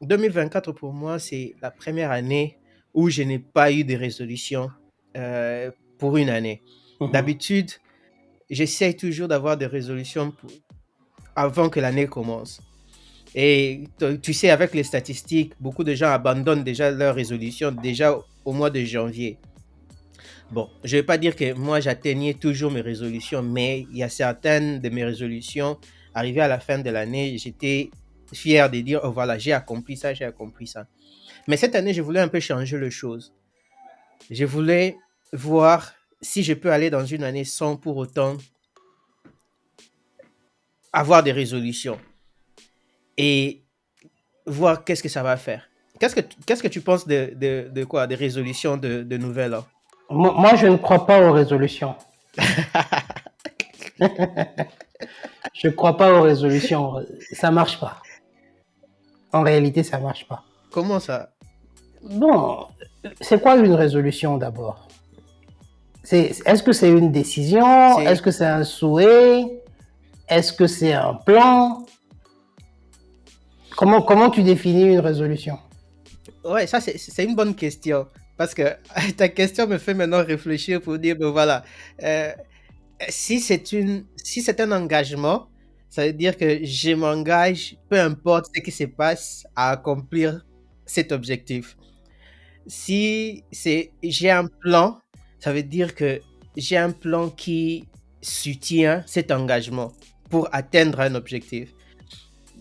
2024 pour moi, c'est la première année où je n'ai pas eu de résolution pour une année. Mhm. D'habitude, j'essaye toujours d'avoir des résolutions avant que l'année commence. Et tu sais, avec les statistiques, beaucoup de gens abandonnent déjà leurs résolutions déjà au mois de janvier. Bon, je ne vais pas dire que moi j'atteignais toujours mes résolutions, mais il y a certaines de mes résolutions, arrivées à la fin de l'année, j'étais fier de dire, oh voilà, j'ai accompli ça, j'ai accompli ça. Mais cette année, je voulais un peu changer les choses. Je voulais voir si je peux aller dans une année sans pour autant avoir des résolutions et voir qu'est-ce que ça va faire. Qu'est-ce que tu penses de quoi? Des résolutions de nouvelles an? Moi, je ne crois pas aux résolutions. Je ne crois pas aux résolutions. Ça marche pas. En réalité, ça marche pas. Comment ça? Bon, c'est quoi une résolution d'abord? Est-ce que c'est une décision? Est-ce C'est que c'est un souhait? Est-ce que c'est un plan? Comment tu définis une résolution? Ouais, ça c'est une bonne question parce que ta question me fait maintenant réfléchir pour dire ben voilà, euh, si c'est un engagement, ça veut dire que je m'engage, peu importe ce qui se passe, à accomplir cet objectif. Si c'est j'ai un plan, ça veut dire que j'ai un plan qui soutient cet engagement pour atteindre un objectif.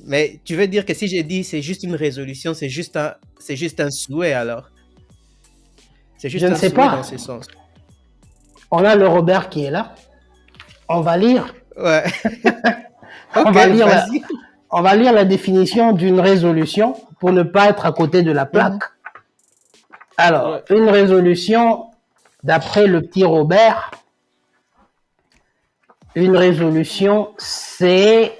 Mais tu veux dire que si j'ai dit c'est juste une résolution, c'est juste un souhait alors. C'est Je juste ne un sais souhait dans pas. ce sens. On a le Robert qui est là. On va lire. Ouais. On Ok, va lire la, vas-y. on va lire la définition d'une résolution pour ne pas être à côté de la plaque. Mhm. Alors, Ouais. une résolution, d'après le petit Robert, une résolution, c'est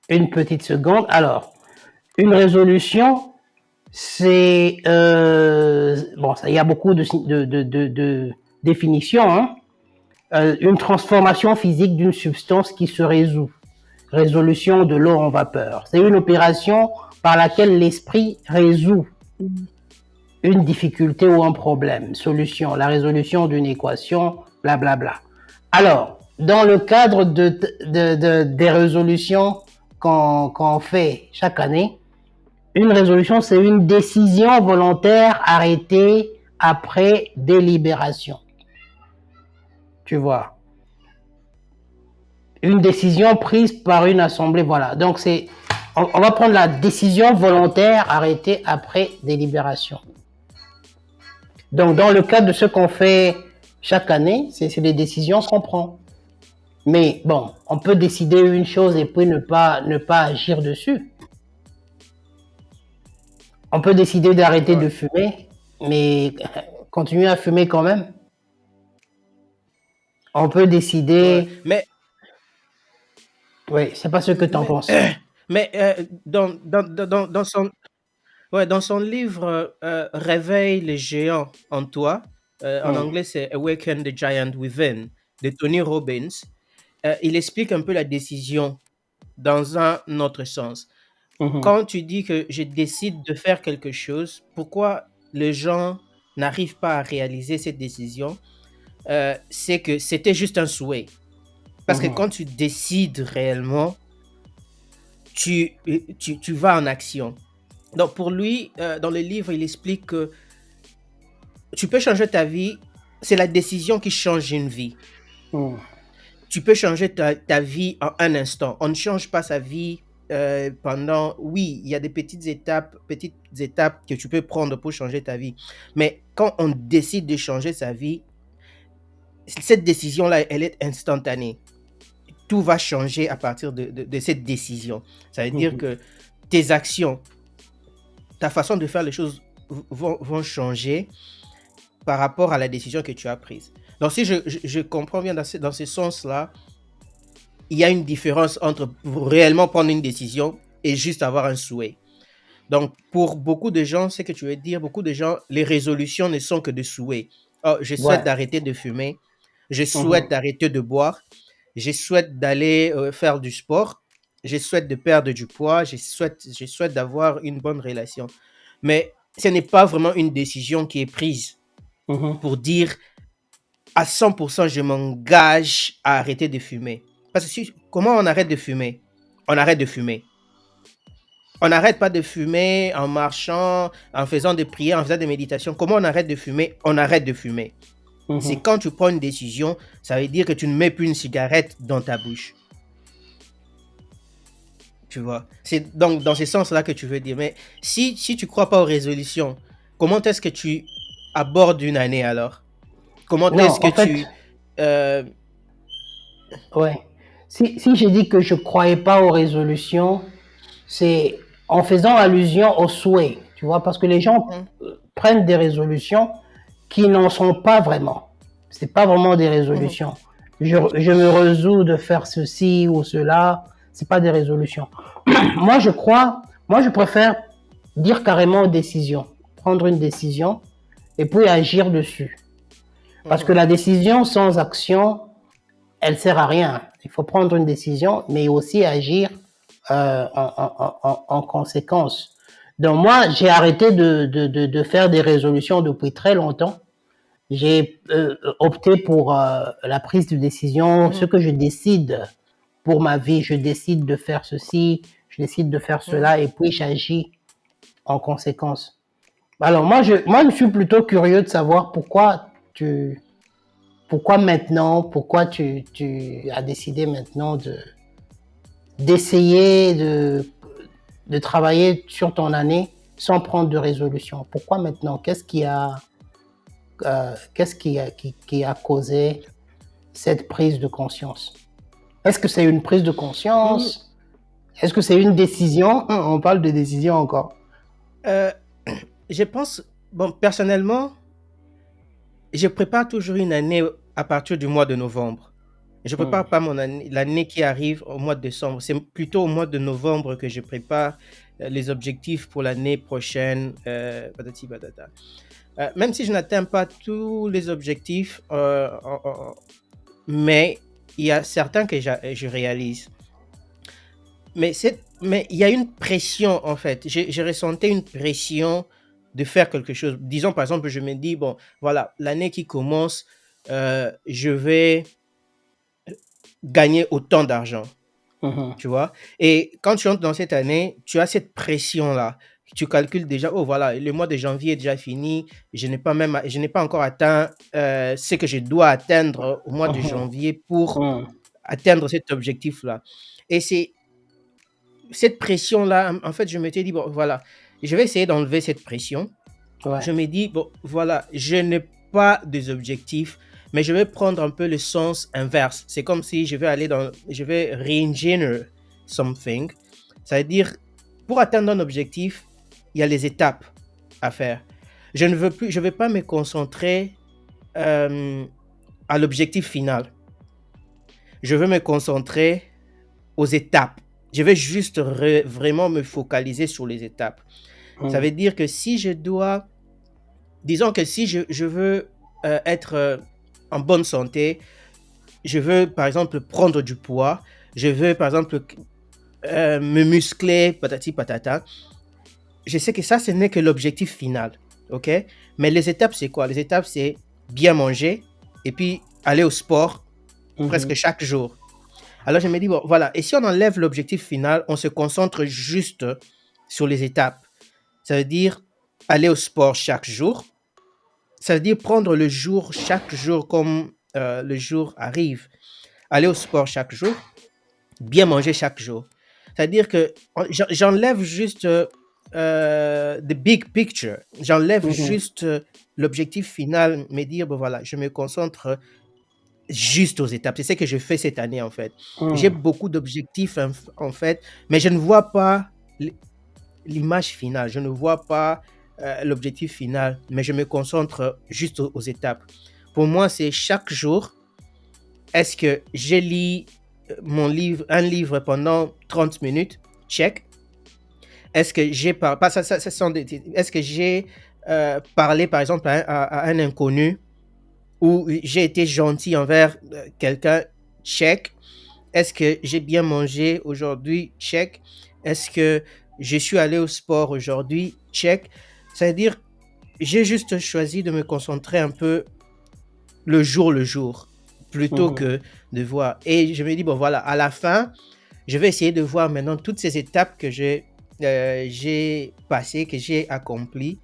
une petite seconde. Alors, une résolution, c'est bon, il y a beaucoup de définitions. Hein. Une transformation physique d'une substance qui se résout. Résolution de l'eau en vapeur. C'est une opération par laquelle l'esprit résout une difficulté ou un problème. Solution, la résolution d'une équation, blablabla. Bla bla. Alors, dans le cadre des résolutions qu'on fait chaque année, une résolution, c'est une décision volontaire arrêtée après délibération. Tu vois, une décision prise par une assemblée, voilà. Donc, on va prendre la décision volontaire arrêtée après délibération. Donc, dans le cadre de ce qu'on fait chaque année, c'est les décisions qu'on prend. Mais bon, on peut décider une chose et puis ne pas agir dessus. On peut décider d'arrêter Ouais. de fumer, mais continuer à fumer quand même. On peut Ouais. décider... Mais, Oui, c'est pas ce que tu en mais, penses. mais dans son livre Réveille les géants en toi, en Hum, anglais c'est Awaken the Giant Within de Tony Robbins, il explique un peu la décision dans un autre sens. hum, Quand tu dis que je décide de faire quelque chose, pourquoi les gens n'arrivent pas à réaliser cette décision? C'est que c'était juste un souhait. Parce que hum, quand tu décides réellement, tu vas en action. Donc pour lui, dans le livre, il explique que tu peux changer ta vie, c'est la décision qui change une vie. hum. Tu peux changer ta vie en un instant. On ne change pas sa vie pendant... Oui, il y a des petites étapes que tu peux prendre pour changer ta vie. Mais quand on décide de changer sa vie, cette décision-là, elle est instantanée. Tout va changer à partir de cette décision. Ça veut dire que tes actions, ta façon de faire les choses vont changer par rapport à la décision que tu as prise. Donc, si je comprends bien dans ce sens-là, il y a une différence entre réellement prendre une décision et juste avoir un souhait. Donc, pour beaucoup de gens, c'est que tu veux dire, beaucoup de gens, les résolutions ne sont que des souhaits. Oh, je souhaite Ouais. d'arrêter de fumer, je souhaite Hum, d'arrêter de boire, je souhaite d'aller faire du sport. je souhaite de perdre du poids, je souhaite d'avoir une bonne relation. Mais ce n'est pas vraiment une décision qui est prise Mhm. pour dire à 100% je m'engage à arrêter de fumer. Parce que comment on arrête de fumer? On arrête de fumer. On n'arrête pas de fumer en marchant, en faisant des prières, en faisant des méditations. Comment on arrête de fumer? On arrête de fumer. C'est Mhm. quand tu prends une décision, ça veut dire que tu ne mets plus une cigarette dans ta bouche. Tu vois? C'est donc dans ce sens-là que tu veux dire. Mais si tu ne crois pas aux résolutions, comment est-ce que tu abordes une année alors? Comment Non, est-ce que en fait, tu... euh, ouais. Si j'ai dit que je croyais pas aux résolutions, c'est en faisant allusion aux souhaits, tu vois, parce que les gens hum, prennent des résolutions qui n'en sont pas vraiment. C'est pas vraiment des hum, résolutions. Je me résous de faire ceci ou cela, c'est pas des résolutions. Moi je préfère dire carrément décision, prendre une décision et puis agir dessus. Parce que hum, la décision sans action, elle sert à rien. Il faut prendre une décision, mais aussi agir en conséquence. Donc moi, j'ai arrêté de faire des résolutions depuis très longtemps. J'ai opté pour la prise de décision, ce hum, que je décide pour ma vie, je décide de faire ceci, je décide de faire hum. cela, et puis j'agis en conséquence. Alors moi, je suis plutôt curieux de savoir pourquoi maintenant, pourquoi tu as décidé maintenant d'essayer de travailler sur ton année sans prendre de résolution. Pourquoi maintenant? Qu'est-ce qui a causé cette prise de conscience? Est-ce que c'est une prise de Hum, conscience? Est-ce que c'est une décision? On parle de décision encore. euh, je pense, bon, personnellement, je prépare toujours une année à partir du mois de novembre. Je Hmm. prépare pas mon année, l'année qui arrive au mois de décembre. C'est plutôt au mois de novembre que je prépare les objectifs pour l'année prochaine. Patati patata. Même si je n'atteins pas tous les objectifs, mais il y a certains que je réalise. Mais il y a une pression en fait. J'ai ressenti une pression de faire quelque chose. Disons par exemple, je me dis, bon, voilà, l'année qui commence, je vais gagner autant d'argent, Mhm. tu vois. Et quand tu entres dans cette année, tu as cette pression-là. Tu calcules déjà, oh voilà, le mois de janvier est déjà fini, je n'ai pas encore atteint ce que je dois atteindre au mois de Mhm. janvier pour Mhm. atteindre cet objectif-là. Et c'est cette pression-là, en fait, je me suis dit, bon, voilà, je vais essayer d'enlever cette pression. Ouais. Je me dis, bon, voilà, je n'ai pas des objectifs, mais je vais prendre un peu le sens inverse. C'est comme si je vais re-engineer something. Ça veut dire, pour atteindre un objectif, il y a les étapes à faire. Je ne vais pas me concentrer euh, à l'objectif final. Je veux me concentrer aux étapes. Je vais juste vraiment me focaliser sur les étapes. Ça Mhm. veut dire que si je dois, disons que si je veux être en bonne santé, je veux par exemple prendre du poids, je veux par exemple me muscler, patati patata, je sais que ça, ce n'est que l'objectif final. OK? Mais les étapes, c'est quoi? Les étapes, c'est bien manger et puis aller au sport presque Mhm. chaque jour. Alors je me dis, bon, voilà, et si on enlève l'objectif final, on se concentre juste sur les étapes. Ça veut dire aller au sport chaque jour. Ça veut dire prendre le jour chaque jour comme le jour arrive. Aller au sport chaque jour, bien manger chaque jour. C'est-à-dire que j'enlève juste the big picture. J'enlève Mhm. juste l'objectif final, me dire, bon voilà, je me concentre juste aux étapes. C'est ce que je fais cette année, en fait. J'ai Mhm. beaucoup d'objectifs, en fait, mais je ne vois pas l'image finale. Je ne vois pas l'objectif final, mais je me concentre juste aux étapes. Pour moi, c'est chaque jour, est-ce que j'ai lu un livre pendant 30 minutes? Check. Est-ce que j'ai pas ça sont est-ce que j'ai parlé par exemple à un inconnu ou j'ai été gentil envers quelqu'un? Check. Est-ce que j'ai bien mangé aujourd'hui? Check. Est-ce que je suis allé au sport aujourd'hui? Check. C'est-à-dire, j'ai juste choisi de me concentrer un peu le jour, plutôt Mhm. que de voir. Et je me dis, bon voilà, à la fin, je vais essayer de voir maintenant toutes ces étapes que j'ai passées, que j'ai accomplies.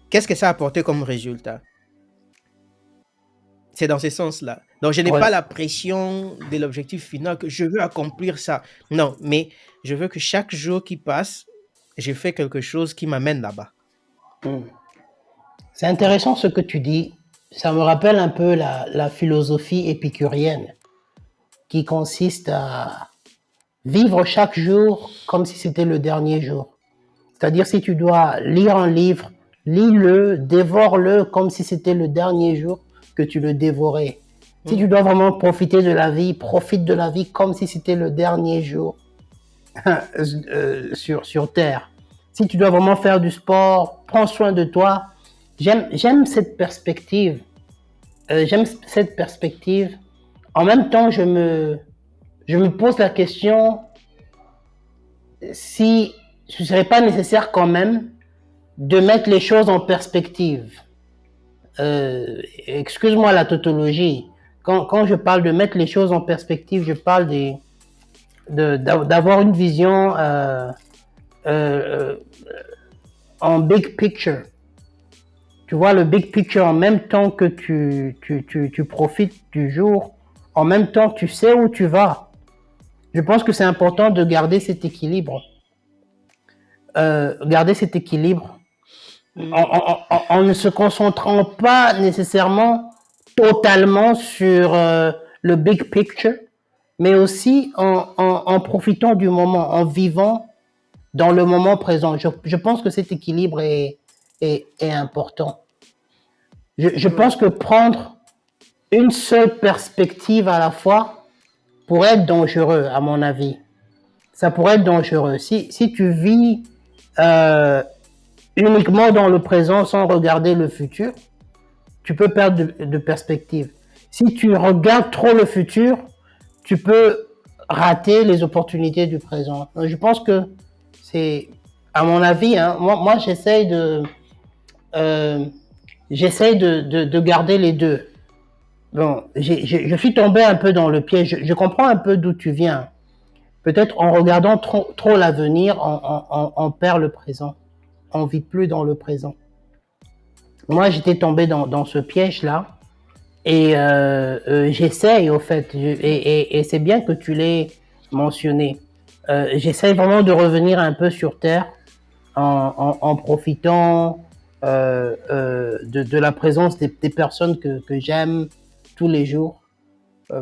Qu'est-ce que ça a apporté comme résultat? C'est dans ce sens-là. Donc, je n'ai pas Ouais. la pression de l'objectif final que je veux accomplir ça. Non, mais je veux que chaque jour qui passe, j'ai fait quelque chose qui m'amène là-bas. Mhm. C'est intéressant ce que tu dis. Ça me rappelle un peu la philosophie épicurienne qui consiste à vivre chaque jour comme si c'était le dernier jour. C'est-à-dire si tu dois lire un livre, lis-le, dévore-le comme si c'était le dernier jour que tu le dévorais. Si tu Mhm. dois vraiment profiter de la vie, profite de la vie comme si c'était le dernier jour sur Terre. Si tu dois vraiment faire du sport, prends soin de toi. J'aime cette perspective. J'aime cette perspective. En même temps, je me pose la question si ce ne serait pas nécessaire quand même de mettre les choses en perspective. Excuse-moi la tautologie. Quand je parle de mettre les choses en perspective, je parle d'avoir une vision euh, en big picture. Tu vois le big picture en même temps que tu profites du jour, en même temps tu sais où tu vas. Je pense que c'est important de garder cet équilibre. Garder cet équilibre Mhm. en ne se concentrant pas nécessairement totalement sur le big picture, mais aussi en profitant du moment, en vivant dans le moment présent. Je pense que cet équilibre est important. Je Ouais. pense que prendre une seule perspective à la fois pourrait être dangereux, à mon avis. Ça pourrait être dangereux. Si tu vis euh, uniquement dans le présent sans regarder le futur, tu peux perdre de perspective. Si tu regardes trop le futur, tu peux rater les opportunités du présent. Donc, je pense que c'est, à mon avis, hein, moi euh, j'essaye de garder les deux. Bon, je suis tombé un peu dans le piège. Je comprends un peu d'où tu viens. Peut-être en regardant trop l'avenir, on perd le présent. On vit plus dans le présent. Moi, j'étais tombé dans ce piège-là. Et j'essaye, au fait, et c'est bien que tu l'aies mentionné. J'essaye vraiment de revenir un peu sur Terre en profitant de la présence des personnes que j'aime tous les jours.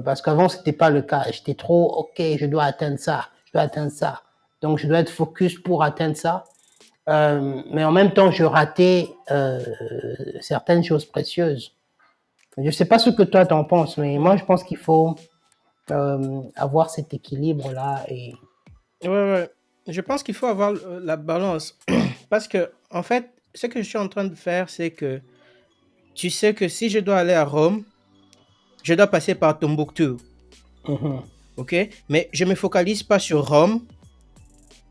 Parce qu'avant, c'était pas le cas. J'étais trop, ok, je dois atteindre ça, je dois atteindre ça. Donc, je dois être focus pour atteindre ça. Mais en même temps, je ratais certaines choses précieuses. Je ne sais pas ce que toi t'en penses, mais moi je Mhm. pense qu'il faut avoir cet équilibre-là. Et... Ouais, ouais. Je pense qu'il faut avoir la balance. Parce que, en fait, ce que je suis en train de faire, c'est que tu sais que si je dois aller à Rome, je dois passer par Tombouctou. Mhm, OK? Mais je ne me focalise pas sur Rome.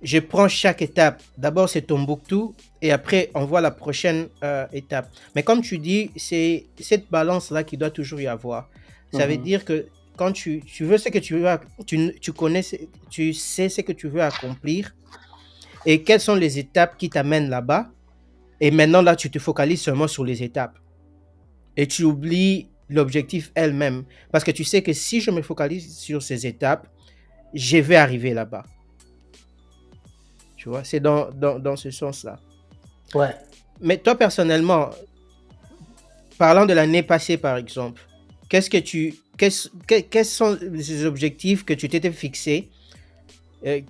Je prends chaque étape. D'abord, c'est Tombouctou et après, on voit la prochaine étape. Mais comme tu dis, c'est cette balance-là qui doit toujours y avoir. Ça veut mhm, dire que quand tu veux ce que tu veux, tu connais, tu sais ce que tu veux accomplir et quelles sont les étapes qui t'amènent là-bas. Et maintenant, là, tu te focalises seulement sur les étapes et tu oublies l'objectif elle-même. Parce que tu sais que si je me focalise sur ces étapes, je vais arriver là-bas. Tu vois, c'est dans ce sens-là. ouais. Mais toi, personnellement, parlant de l'année passée, par exemple, quels sont les objectifs que tu t'étais fixés euh,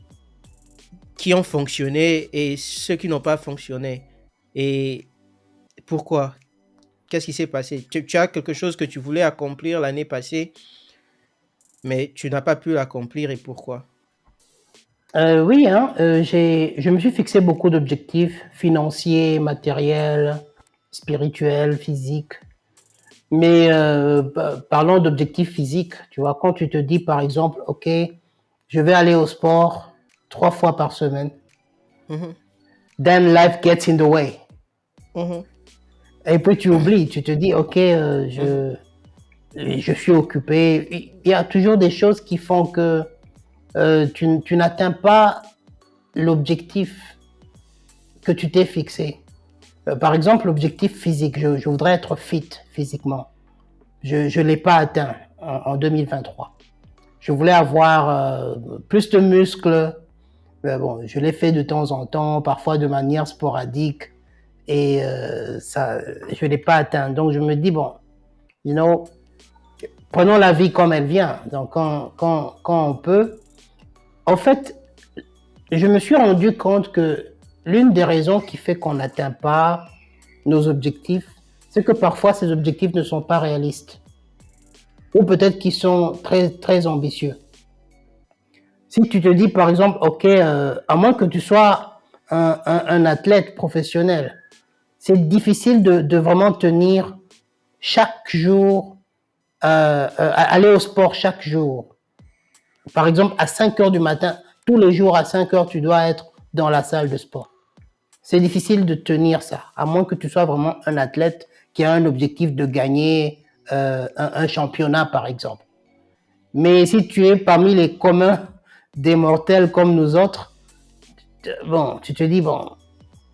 qui ont fonctionné et ceux qui n'ont pas fonctionné? Et pourquoi? Qu'est-ce qui s'est passé? Tu as quelque chose que tu voulais accomplir l'année passée, mais tu n'as pas pu l'accomplir et pourquoi? Oui, hein, je me suis fixé beaucoup d'objectifs financiers, matériels, spirituels, physiques. Mais parlons d'objectifs physiques. Tu vois, quand tu te dis, par exemple, OK, je vais aller au sport 3 fois par semaine, Mhm, then life gets in the way. mhm, Et puis tu oublies, tu te dis, OK, mhm. je suis occupé. Il y a toujours des choses qui font que tu n'atteins pas l'objectif que tu t'es fixé. Par exemple, l'objectif physique, je voudrais être fit physiquement. Je ne l'ai pas atteint en 2023. Je voulais avoir plus de muscles. Mais bon, je l'ai fait de temps en temps, parfois de manière sporadique. Et ça, je ne l'ai pas atteint. Donc je me dis, bon, you know, prenons la vie comme elle vient. Donc quand on peut. En fait, je me suis rendu compte que l'une des raisons qui fait qu'on n'atteint pas nos objectifs, c'est que parfois ces objectifs ne sont pas réalistes. Ou peut-être qu'ils sont très, très ambitieux. Si tu te dis, par exemple, OK, à moins que tu sois un athlète professionnel, c'est difficile de vraiment tenir chaque jour, aller au sport chaque jour. Par exemple, à 5 heures du matin, tous les jours à 5 heures, tu dois être dans la salle de sport. C'est difficile de tenir ça, à moins que tu sois vraiment un athlète qui a un objectif de gagner un championnat, par exemple. Mais si tu es parmi les communs des mortels comme nous autres, bon, tu te dis, bon,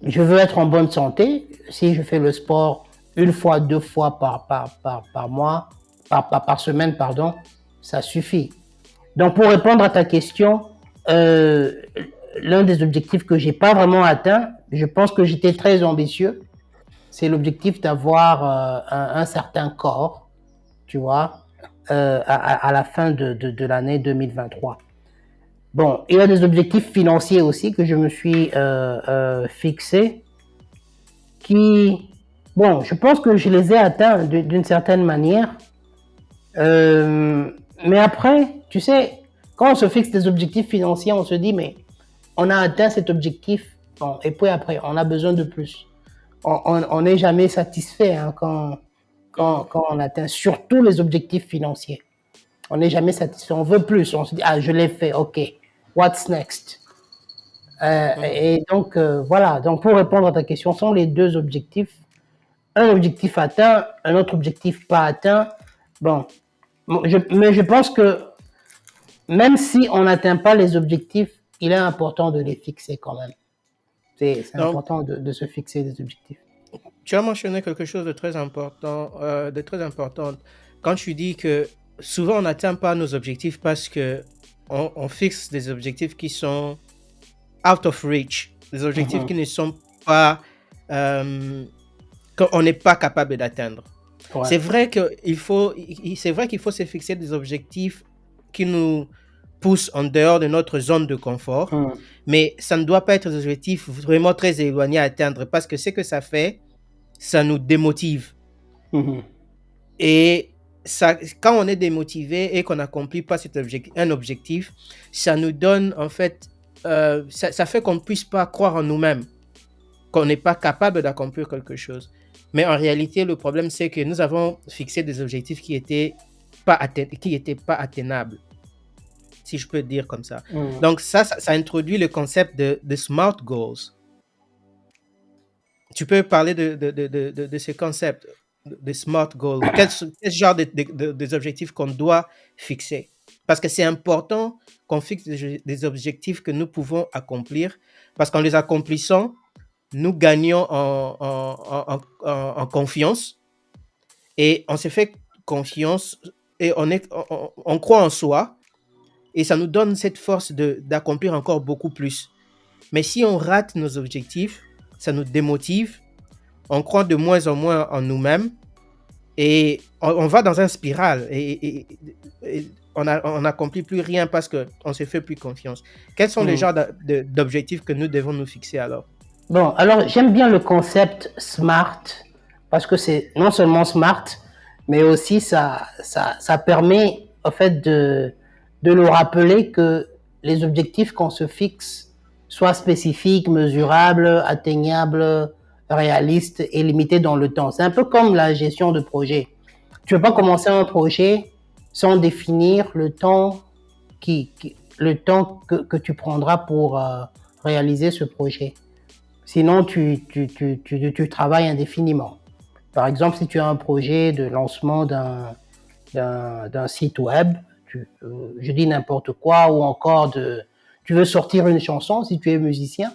je veux être en bonne santé. Si je fais le sport 1 fois, 2 fois par mois, par semaine, pardon, ça suffit. Donc, pour répondre à ta question, euh, l'un des objectifs que j'ai pas vraiment atteint, je pense que j'étais très ambitieux, c'est l'objectif d'avoir un certain corps, tu vois, à la fin de l'année 2023. Bon, il y a des objectifs financiers aussi que je me suis fixés qui, bon, je pense que je les ai atteints d'une certaine manière. Euh, mais après, tu sais, quand on se fixe des objectifs financiers, on se dit, mais on a atteint cet objectif, bon, et puis après, on a besoin de plus. On n'est jamais satisfait hein, Mhm. quand on atteint surtout les objectifs financiers. On n'est jamais satisfait, on veut plus. On se dit, ah, je l'ai fait, ok, what's next? Mhm. Et donc, voilà. Donc, pour répondre à ta question, ce sont les deux objectifs. Un objectif atteint, un autre objectif pas atteint. Bon, mais je pense que même si on n'atteint pas les objectifs, il est important de les fixer quand même. C'est Donc, important de se fixer des objectifs. tu as mentionné quelque chose de très important. Quand tu dis que souvent on n'atteint pas nos objectifs parce que on fixe des objectifs qui sont out of reach, des objectifs Mhm. qui ne sont pas, euh, qu'on n'est pas capable d'atteindre. Ouais. C'est vrai qu'il faut se fixer des objectifs qui nous poussent en dehors de notre zone de confort, Mhm. mais ça ne doit pas être des objectifs vraiment très éloignés à atteindre parce que ce que ça fait, ça nous démotive. Mhm. Et ça, quand on est démotivé et qu'on n'accomplit pas un objectif, ça nous donne en fait, ça fait qu'on ne puisse pas croire en nous-mêmes, qu'on n'est pas capable d'accomplir quelque chose. Mais en réalité, le problème, c'est que nous avons fixé des objectifs qui étaient pas atteignables, si je peux dire comme ça. Mhm. Donc ça introduit le concept de SMART goals. Tu peux parler de ce concept de SMART goals. Quel genre des objectifs qu'on doit fixer? Parce que c'est important qu'on fixe des objectifs que nous pouvons accomplir, parce qu'en les accomplissant, nous gagnons en confiance et on se fait confiance et on croit en soi et ça nous donne cette force d'accomplir encore beaucoup plus. Mais si on rate nos objectifs, ça nous démotive, on croit de moins en moins en nous-mêmes et on va dans un spirale et on n'accomplit plus rien parce qu'on se fait plus confiance. Quels sont les Mhm. genres d'objectifs que nous devons nous fixer alors? Bon, alors j'aime bien le concept SMART parce que c'est non seulement SMART, mais aussi ça permet en fait de nous rappeler que les objectifs qu'on se fixe soient spécifiques, mesurables, atteignables, réalistes et limités dans le temps. C'est un peu comme la gestion de projet. Tu ne peux pas commencer un projet sans définir le temps que tu prendras pour réaliser ce projet. Sinon, tu travailles indéfiniment. Par exemple, si tu as un projet de lancement d'un site web, je dis n'importe quoi, ou encore tu veux sortir une chanson, si tu es musicien,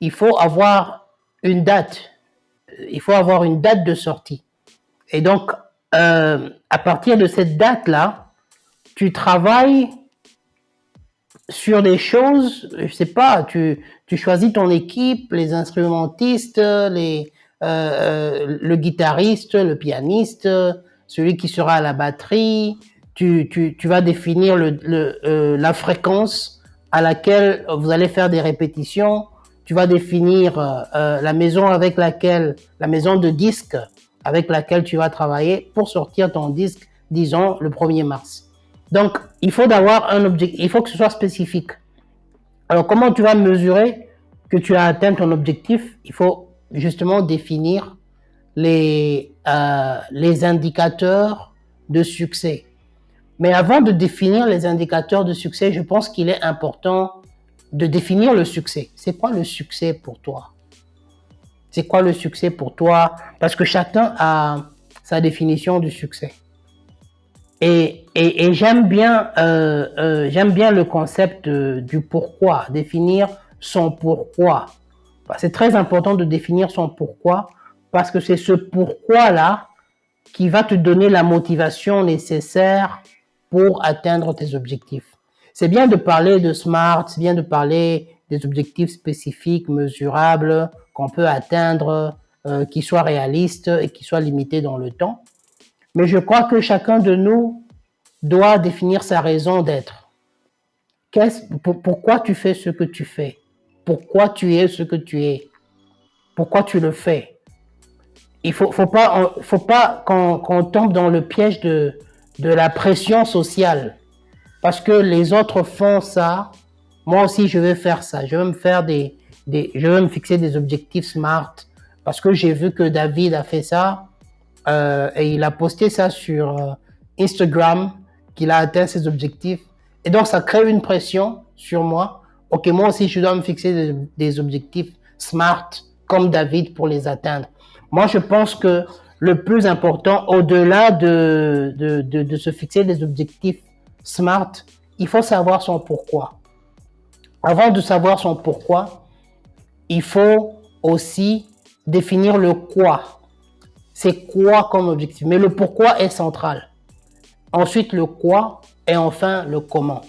il faut avoir une date. Il faut avoir une date de sortie. Et donc, à partir de cette date-là, tu travailles sur des choses, je sais pas, tu choisis ton équipe, les instrumentistes, le guitariste, le pianiste, celui qui sera à la batterie. Tu vas définir la fréquence à laquelle vous allez faire des répétitions. Tu vas définir la maison la maison de disque avec laquelle tu vas travailler pour sortir ton disque, disons, le 1er mars. Donc, il faut d'avoir un objectif, il faut que ce soit spécifique. Alors, comment tu vas mesurer que tu as atteint ton objectif? Il faut justement définir les indicateurs de succès. Mais avant de définir les indicateurs de succès, je pense qu'il est important de définir le succès. C'est quoi le succès pour toi? C'est quoi le succès pour toi? Parce que chacun a sa définition du succès. Et j'aime bien le concept du pourquoi, définir son pourquoi. C'est très important de définir son pourquoi parce que c'est ce pourquoi-là qui va te donner la motivation nécessaire pour atteindre tes objectifs. C'est bien de parler de SMART, c'est bien de parler des objectifs spécifiques, mesurables, qu'on peut atteindre, qui soient réalistes et qui soient limités dans le temps. Mais je crois que chacun de nous doit définir sa raison d'être. Pourquoi tu fais ce que tu fais? Pourquoi tu es ce que tu es? Pourquoi tu le fais? Il faut pas qu'on tombe dans le piège de la pression sociale. Parce que les autres font ça, moi aussi je vais faire ça. Je vais me fixer des objectifs SMART. Parce que j'ai vu que David a fait ça, et il a posté ça sur Instagram, qu'il a atteint ses objectifs. Et donc, ça crée une pression sur moi. Ok, moi aussi, je dois me fixer des objectifs SMART comme David pour les atteindre. Moi, je pense que le plus important, au-delà de se fixer des objectifs SMART, il faut savoir son pourquoi. Avant de savoir son pourquoi, il faut aussi définir le quoi. C'est quoi comme objectif? Mais le pourquoi est central. Ensuite, le quoi et enfin le comment.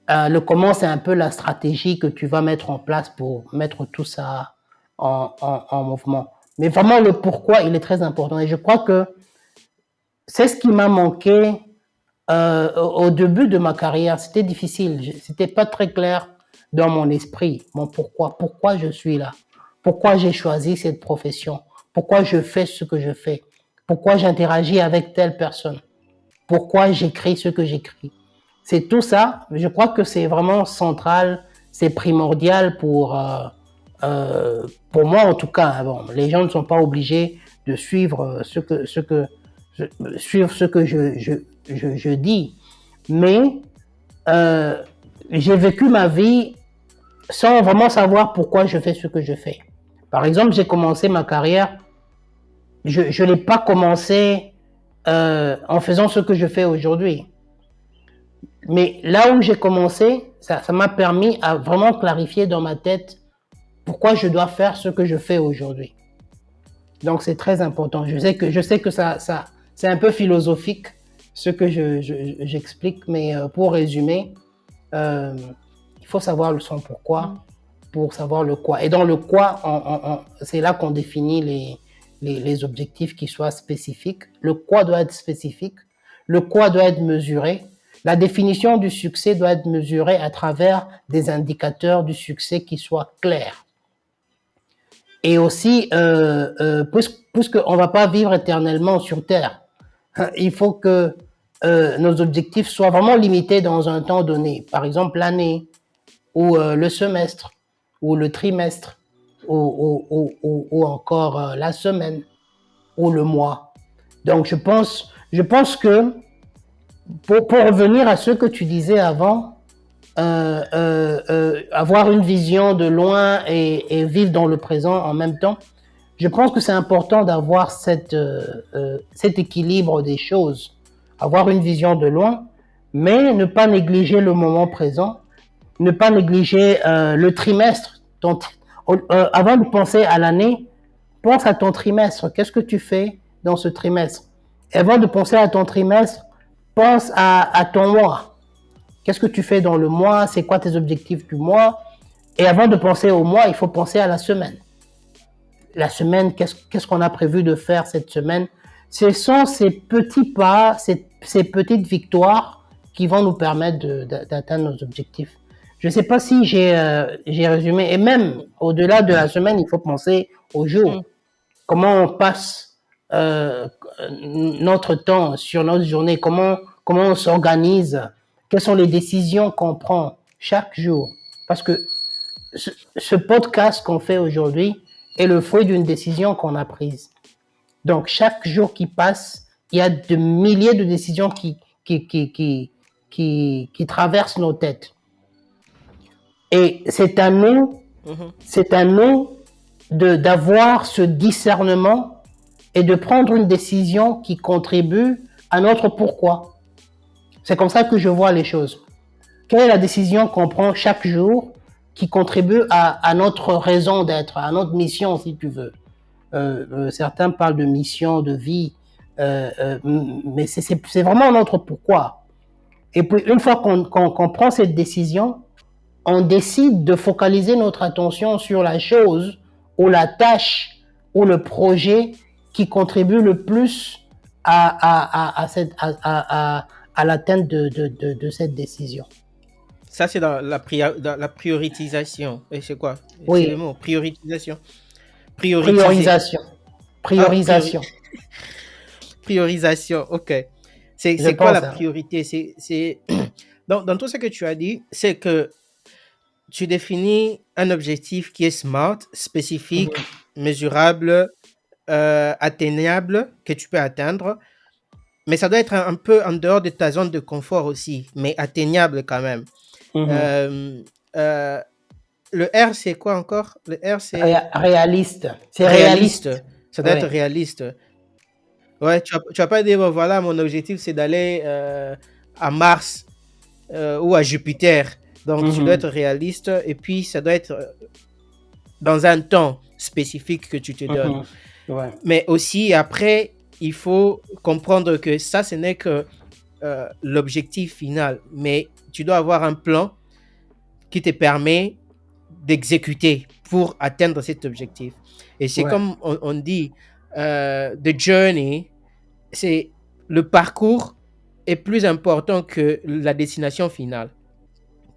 Le comment, c'est un peu la stratégie que tu vas mettre en place pour mettre tout ça en mouvement. Mais vraiment, le pourquoi, il est très important. Et je crois que c'est ce qui m'a manqué au début de ma carrière. C'était difficile. C'était pas très clair dans mon esprit, mon pourquoi. Pourquoi je suis là? Pourquoi j'ai choisi cette profession? Pourquoi je fais ce que je fais? Pourquoi j'interagis avec telle personne? Pourquoi j'écris ce que j'écris? C'est tout ça. Je crois que c'est vraiment central, c'est primordial pour moi en tout cas. Bon, les gens ne sont pas obligés de suivre ce que je dis, mais j'ai vécu ma vie sans vraiment savoir pourquoi je fais ce que je fais. Par exemple, j'ai commencé ma carrière, je n'ai pas commencé en faisant ce que je fais aujourd'hui. Mais là où j'ai commencé, ça m'a permis à vraiment clarifier dans ma tête pourquoi je dois faire ce que je fais aujourd'hui. Donc c'est très important. Je sais que ça c'est un peu philosophique ce que j'explique, mais pour résumer, il faut savoir son pourquoi pour savoir le quoi. Et dans le quoi, c'est là qu'on définit les objectifs qui soient spécifiques. Le quoi doit être spécifique, le quoi doit être mesuré. La définition du succès doit être mesurée à travers des indicateurs du succès qui soient clairs. Et aussi, puisqu'on ne va pas vivre éternellement sur Terre, il faut que nos objectifs soient vraiment limités dans un temps donné. Par exemple, l'année, ou le semestre, ou le trimestre, ou encore la semaine, ou le mois. Donc, je pense que pour revenir à ce que tu disais avant, avoir une vision de loin et vivre dans le présent en même temps, je pense que c'est important d'avoir cet équilibre des choses, avoir une vision de loin, mais ne pas négliger le moment présent, ne pas négliger le trimestre. Avant de penser à l'année, pense à ton trimestre. Qu'est-ce que tu fais dans ce trimestre? Et avant de penser à ton trimestre, pense à ton mois. Qu'est-ce que tu fais dans le mois? C'est quoi tes objectifs du mois? Et avant de penser au mois, il faut penser à la semaine. La semaine, qu'est-ce qu'on a prévu de faire cette semaine? Ce sont ces petits pas, ces petites victoires qui vont nous permettre d'atteindre nos objectifs. Je ne sais pas si j'ai résumé. Et même au-delà de la semaine, il faut penser au jour. Comment on passe notre temps sur notre journée, comment on s'organise, quelles sont les décisions qu'on prend chaque jour. Parce que ce podcast qu'on fait aujourd'hui est le fruit d'une décision qu'on a prise. Donc, chaque jour qui passe, il y a de milliers de décisions qui traversent nos têtes. Et c'est à nous d'avoir ce discernement et de prendre une décision qui contribue à notre pourquoi. C'est comme ça que je vois les choses. Quelle est la décision qu'on prend chaque jour qui contribue à notre raison d'être, à notre mission, si tu veux. Certains parlent de mission, de vie, mais c'est vraiment notre pourquoi. Et puis, une fois qu'on prend cette décision, on décide de focaliser notre attention sur la chose ou la tâche ou le projet qui contribue le plus à l'atteinte de cette décision. Ça, c'est dans la prioritisation. Et c'est quoi? Oui. C'est le mot, prioritisation. Priorisation. Priorisation, ok. C'est quoi la priorité? Dans tout ce que tu as dit, c'est que tu définis un objectif qui est smart, spécifique, mesurable, atteignable, que tu peux atteindre. Mais ça doit être un peu en dehors de ta zone de confort aussi, mais atteignable quand même. Le R, c'est quoi encore? Le R, c'est... Réaliste. C'est réaliste. Ça doit être réaliste. Ouais, tu vas pas dire, bon, voilà, mon objectif, c'est d'aller à Mars ou à Jupiter. Donc, tu dois être réaliste et puis ça doit être dans un temps spécifique que tu te donnes. Mais aussi, après, il faut comprendre que ça, ce n'est que l'objectif final. Mais tu dois avoir un plan qui te permet d'exécuter pour atteindre cet objectif. Et c'est comme on dit, the journey, c'est le parcours est plus important que la destination finale.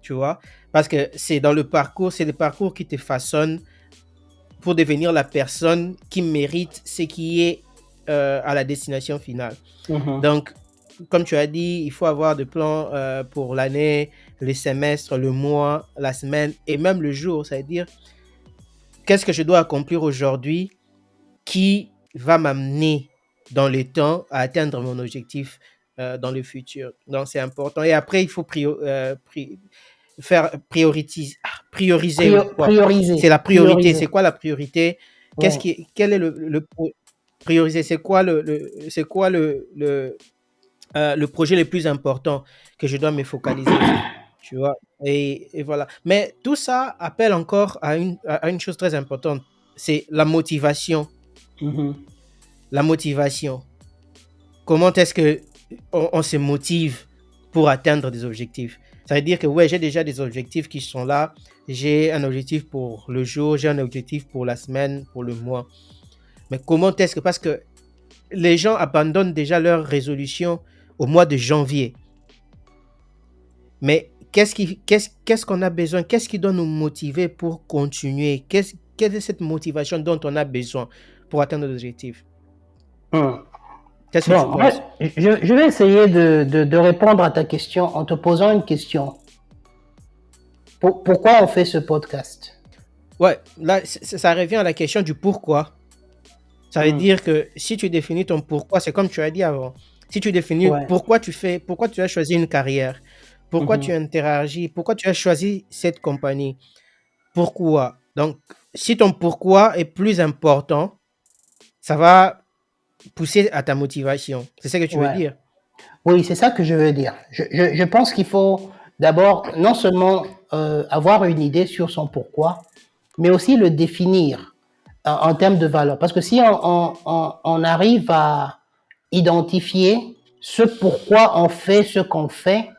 Tu vois? Parce que c'est dans le parcours, c'est le parcours qui te façonne pour devenir la personne qui mérite ce qui est à la destination finale. Donc, comme tu as dit, il faut avoir des plans pour l'année, le semestre, le mois, la semaine et même le jour. C'est-à-dire, qu'est-ce que je dois accomplir aujourd'hui qui va m'amener dans le temps à atteindre mon objectif dans le futur. Donc, c'est important. Et après, il faut prioriser. C'est la priorité. C'est quoi la priorité? Quel est le prioriser? C'est quoi le projet le plus important que je dois me focaliser? Tu vois? Et voilà. Mais tout ça appelle encore à une chose très importante. C'est la motivation. La motivation. Comment est-ce que on se motive pour atteindre des objectifs? Ça veut dire que ouais, j'ai déjà des objectifs qui sont là. J'ai un objectif pour le jour, j'ai un objectif pour la semaine, pour le mois. Mais comment est-ce que... Parce que les gens abandonnent déjà leurs résolutions au mois de janvier. Mais qu'est-ce qu'on a besoin? Qu'est-ce qui doit nous motiver pour continuer? Quelle est cette motivation dont on a besoin pour atteindre nos objectifs? Qu'est-ce que tu penses? Je vais essayer de répondre à ta question en te posant une question. Pourquoi on fait ce podcast? Ouais, là, ça revient à la question du pourquoi. Ça veut dire que si tu définis ton pourquoi, c'est comme tu as dit avant. Si tu définis Ouais. pourquoi tu as choisi une carrière, pourquoi tu Mhm. interagis, pourquoi tu as choisi cette compagnie, pourquoi. Donc, si ton pourquoi est plus important, ça va pousser à ta motivation. C'est ça que tu veux Ouais. dire? Oui, c'est ça que je veux dire. Je pense qu'il faut d'abord non seulement avoir une idée sur son pourquoi, mais aussi le définir en termes de valeur. Parce que si on arrive à identifier ce pourquoi on fait ce qu'on fait,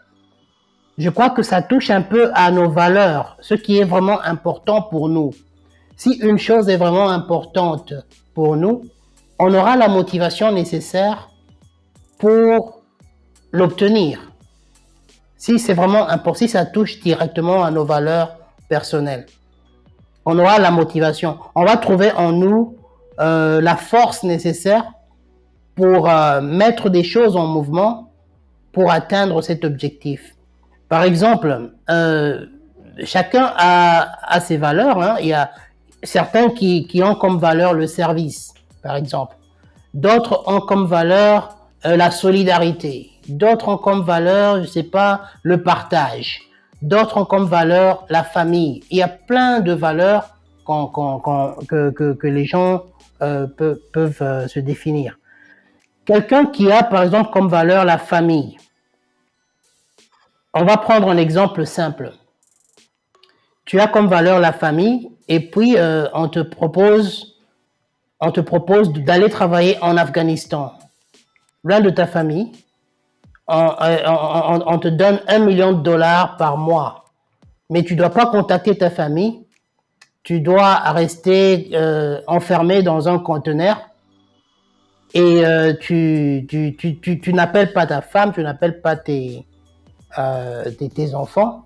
je crois que ça touche un peu à nos valeurs, ce qui est vraiment important pour nous. Si une chose est vraiment importante pour nous, on aura la motivation nécessaire pour l'obtenir. Si c'est vraiment important, si ça touche directement à nos valeurs personnelles, on aura la motivation. On va trouver en nous la force nécessaire pour mettre des choses en mouvement pour atteindre cet objectif. Par exemple, chacun a ses valeurs. Hein. Il y a certains qui ont comme valeur le service, par exemple. D'autres ont comme valeur la solidarité. D'autres ont comme valeur, je sais pas, le partage. D'autres ont comme valeur la famille. Il y a plein de valeurs que les gens peuvent se définir. Quelqu'un qui a, par exemple, comme valeur la famille. On va prendre un exemple simple. Tu as comme valeur la famille et puis on te propose d'aller travailler en Afghanistan. Loin de ta famille, on te donne $1 million par mois. Mais tu ne dois pas contacter ta famille. Tu dois rester enfermé dans un conteneur et tu n'appelles pas ta femme, tu n'appelles pas tes enfants.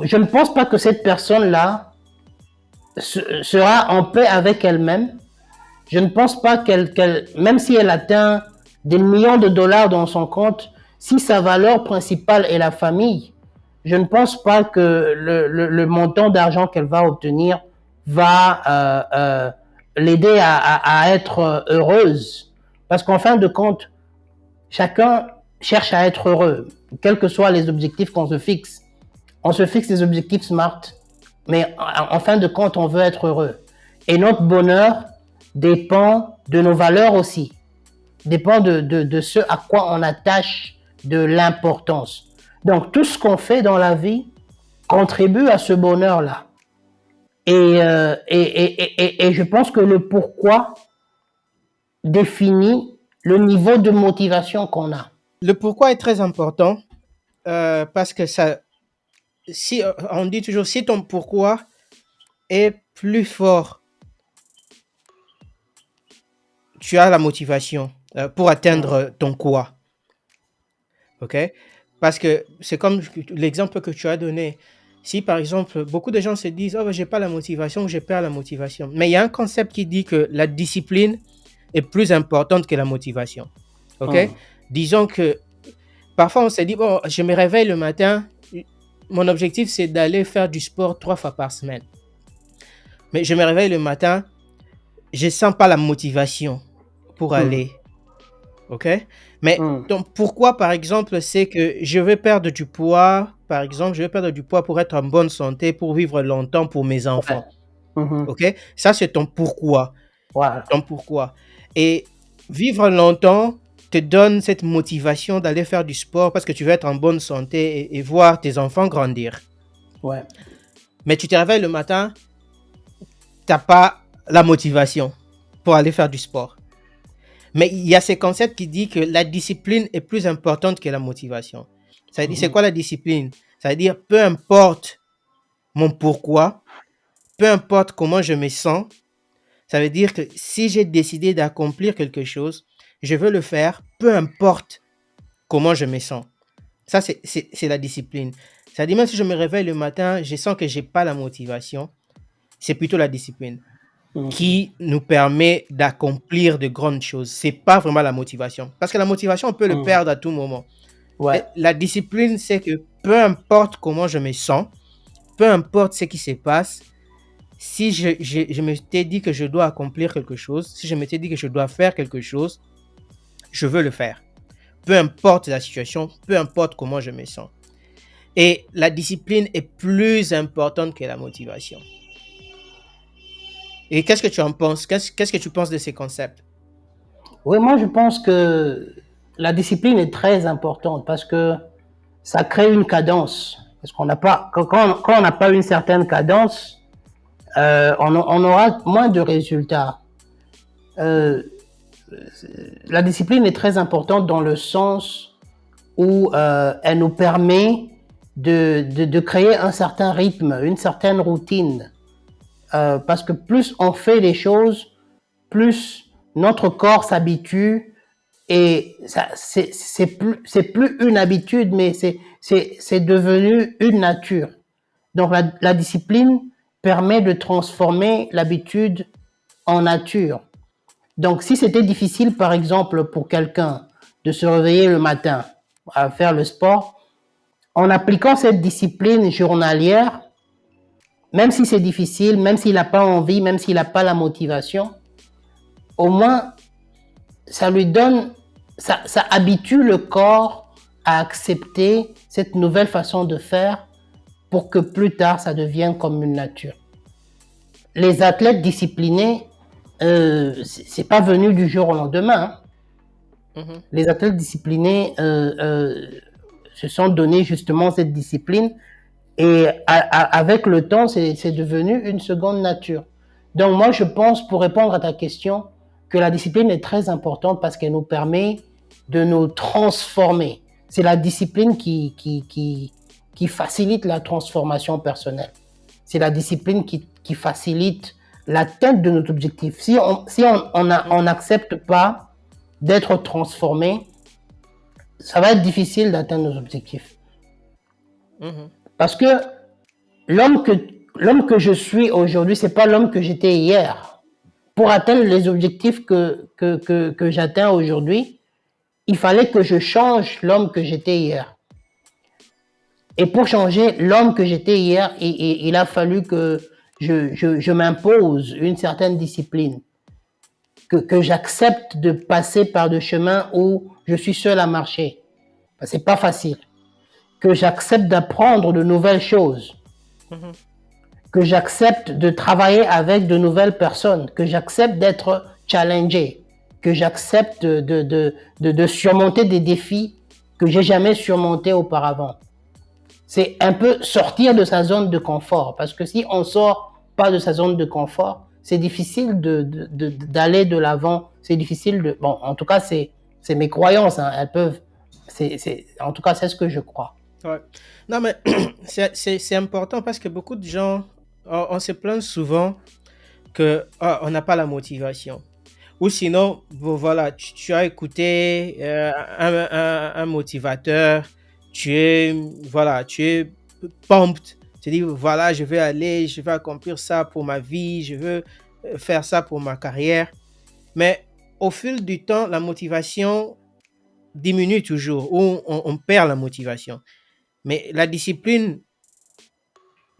Je ne pense pas que cette personne-là sera en paix avec elle-même. Je ne pense pas même si elle atteint des millions de dollars dans son compte, si sa valeur principale est la famille, je ne pense pas que le montant d'argent qu'elle va obtenir va l'aider à être heureuse. Parce qu'en fin de compte, chacun cherche à être heureux, quels que soient les objectifs qu'on se fixe. On se fixe des objectifs SMART, mais en fin de compte, on veut être heureux. Et notre bonheur dépend de nos valeurs aussi, dépend de ce à quoi on attache de l'importance. Donc, tout ce qu'on fait dans la vie contribue à ce bonheur-là. Et je pense que le pourquoi définit le niveau de motivation qu'on a. Le pourquoi est très important parce que ça, si on dit toujours, si ton pourquoi est plus fort, tu as la motivation pour atteindre ton quoi. Ok? Parce que c'est comme l'exemple que tu as donné. Si par exemple, beaucoup de gens se disent, oh, ben, j'ai pas la motivation ou j'ai perds la motivation. Mais il y a un concept qui dit que la discipline est plus importante que la motivation. Ok? Disons que parfois on se dit, bon, je me réveille le matin, mon objectif c'est d'aller faire du sport 3 fois par semaine. Mais je me réveille le matin, je sens pas la motivation pour aller. Ok? Mais donc, pourquoi, par exemple, c'est que je veux perdre du poids, par exemple, je veux perdre du poids pour être en bonne santé, pour vivre longtemps pour mes enfants. Ok? Ça, c'est ton pourquoi. Voilà. Ton pourquoi. Et vivre longtemps te donne cette motivation d'aller faire du sport parce que tu veux être en bonne santé et voir tes enfants grandir. Ouais. Mais tu te réveilles le matin, tu n'as pas la motivation pour aller faire du sport. Mais il y a ce concept qui dit que la discipline est plus importante que la motivation. Ça veut dire, c'est quoi la discipline? Ça veut dire, peu importe mon pourquoi, peu importe comment je me sens, ça veut dire que si j'ai décidé d'accomplir quelque chose, je veux le faire, peu importe comment je me sens. Ça, c'est la discipline. Ça veut dire, même si je me réveille le matin, je sens que je n'ai pas la motivation, c'est plutôt la discipline qui nous permet d'accomplir de grandes choses. C'est pas vraiment la motivation. Parce que la motivation, on peut le perdre à tout moment. Ouais. La discipline, c'est que peu importe comment je me sens, peu importe ce qui se passe, Si je m'étais dit que je dois accomplir quelque chose, si je m'étais dit que je dois faire quelque chose, je veux le faire. Peu importe la situation, peu importe comment je me sens. Et la discipline est plus importante que la motivation. Et qu'est-ce que tu en penses? Qu'est-ce que tu penses de ces concepts? Oui, moi je pense que la discipline est très importante parce que ça crée une cadence. Parce qu'on n'a pas, quand on n'a pas une certaine cadence, on aura moins de résultats. Euh, la discipline est très importante dans le sens où elle nous permet de créer un certain rythme, une certaine routine. Parce que plus on fait les choses, plus notre corps s'habitue et c'est plus une habitude, mais c'est devenu une nature. Donc la discipline permet de transformer l'habitude en nature. Donc si c'était difficile, par exemple, pour quelqu'un de se réveiller le matin à faire le sport, en appliquant cette discipline journalière, même si c'est difficile, même s'il n'a pas envie, même s'il n'a pas la motivation, au moins ça lui donne, ça habitue le corps à accepter cette nouvelle façon de faire pour que plus tard ça devienne comme une nature. Les athlètes disciplinés, c'est pas venu du jour au lendemain. Mhm. Les athlètes disciplinés se sont donné justement cette discipline et avec le temps, c'est devenu une seconde nature. Donc moi, je pense, pour répondre à ta question, que la discipline est très importante parce qu'elle nous permet de nous transformer. C'est la discipline qui facilite la transformation personnelle. C'est la discipline qui facilite l'atteinte de notre objectif. Si on n'accepte pas d'être transformé, ça va être difficile d'atteindre nos objectifs. Mhm. Parce que l'homme que je suis aujourd'hui, c'est pas l'homme que j'étais hier. Pour atteindre les objectifs que j'atteins aujourd'hui, il fallait que je change l'homme que j'étais hier. Et pour changer l'homme que j'étais hier, il a fallu que je m'impose une certaine discipline, que j'accepte de passer par des chemins où je suis seul à marcher. C'est pas facile. Que j'accepte d'apprendre de nouvelles choses. Mhm. Que j'accepte de travailler avec de nouvelles personnes, que j'accepte d'être challengé, que j'accepte de surmonter des défis que j'ai jamais surmontés auparavant. C'est un peu sortir de sa zone de confort, parce que si on sort pas de sa zone de confort, c'est difficile d'aller de l'avant, c'est difficile de... Bon, en tout cas, c'est mes croyances, hein, elles peuvent... en tout cas, c'est ce que je crois. Ouais. Non, mais c'est important parce que beaucoup de gens, on se plaint souvent que on n'a pas la motivation. Ou sinon, bon, voilà, tu as écouté un motivateur, voilà, tu es pumped. Tu dis, voilà, je vais aller, je vais accomplir ça pour ma vie, je veux faire ça pour ma carrière. Mais au fil du temps, la motivation diminue toujours, ou on perd la motivation. Mais la discipline,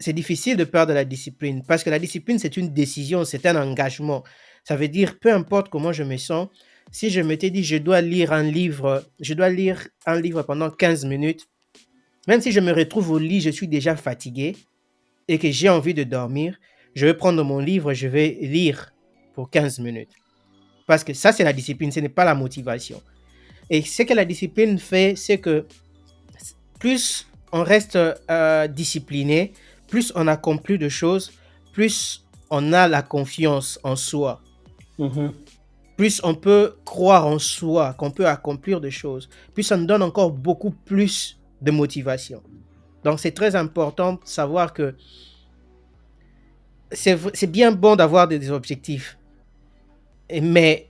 c'est difficile de perdre la discipline parce que la discipline, c'est une décision, c'est un engagement. Ça veut dire, peu importe comment je me sens, si je m'étais dit, je dois lire un livre pendant 15 minutes, même si je me retrouve au lit, je suis déjà fatigué et que j'ai envie de dormir, je vais prendre mon livre, je vais lire pour 15 minutes. Parce que ça, c'est la discipline, ce n'est pas la motivation. Et ce que la discipline fait, c'est que plus on reste discipliné, plus on accomplit de choses, plus on a la confiance en soi, Mm-hmm. plus on peut croire en soi, qu'on peut accomplir des choses, plus ça nous donne encore beaucoup plus de motivation. Donc c'est très important de savoir que c'est bien bon d'avoir des objectifs, mais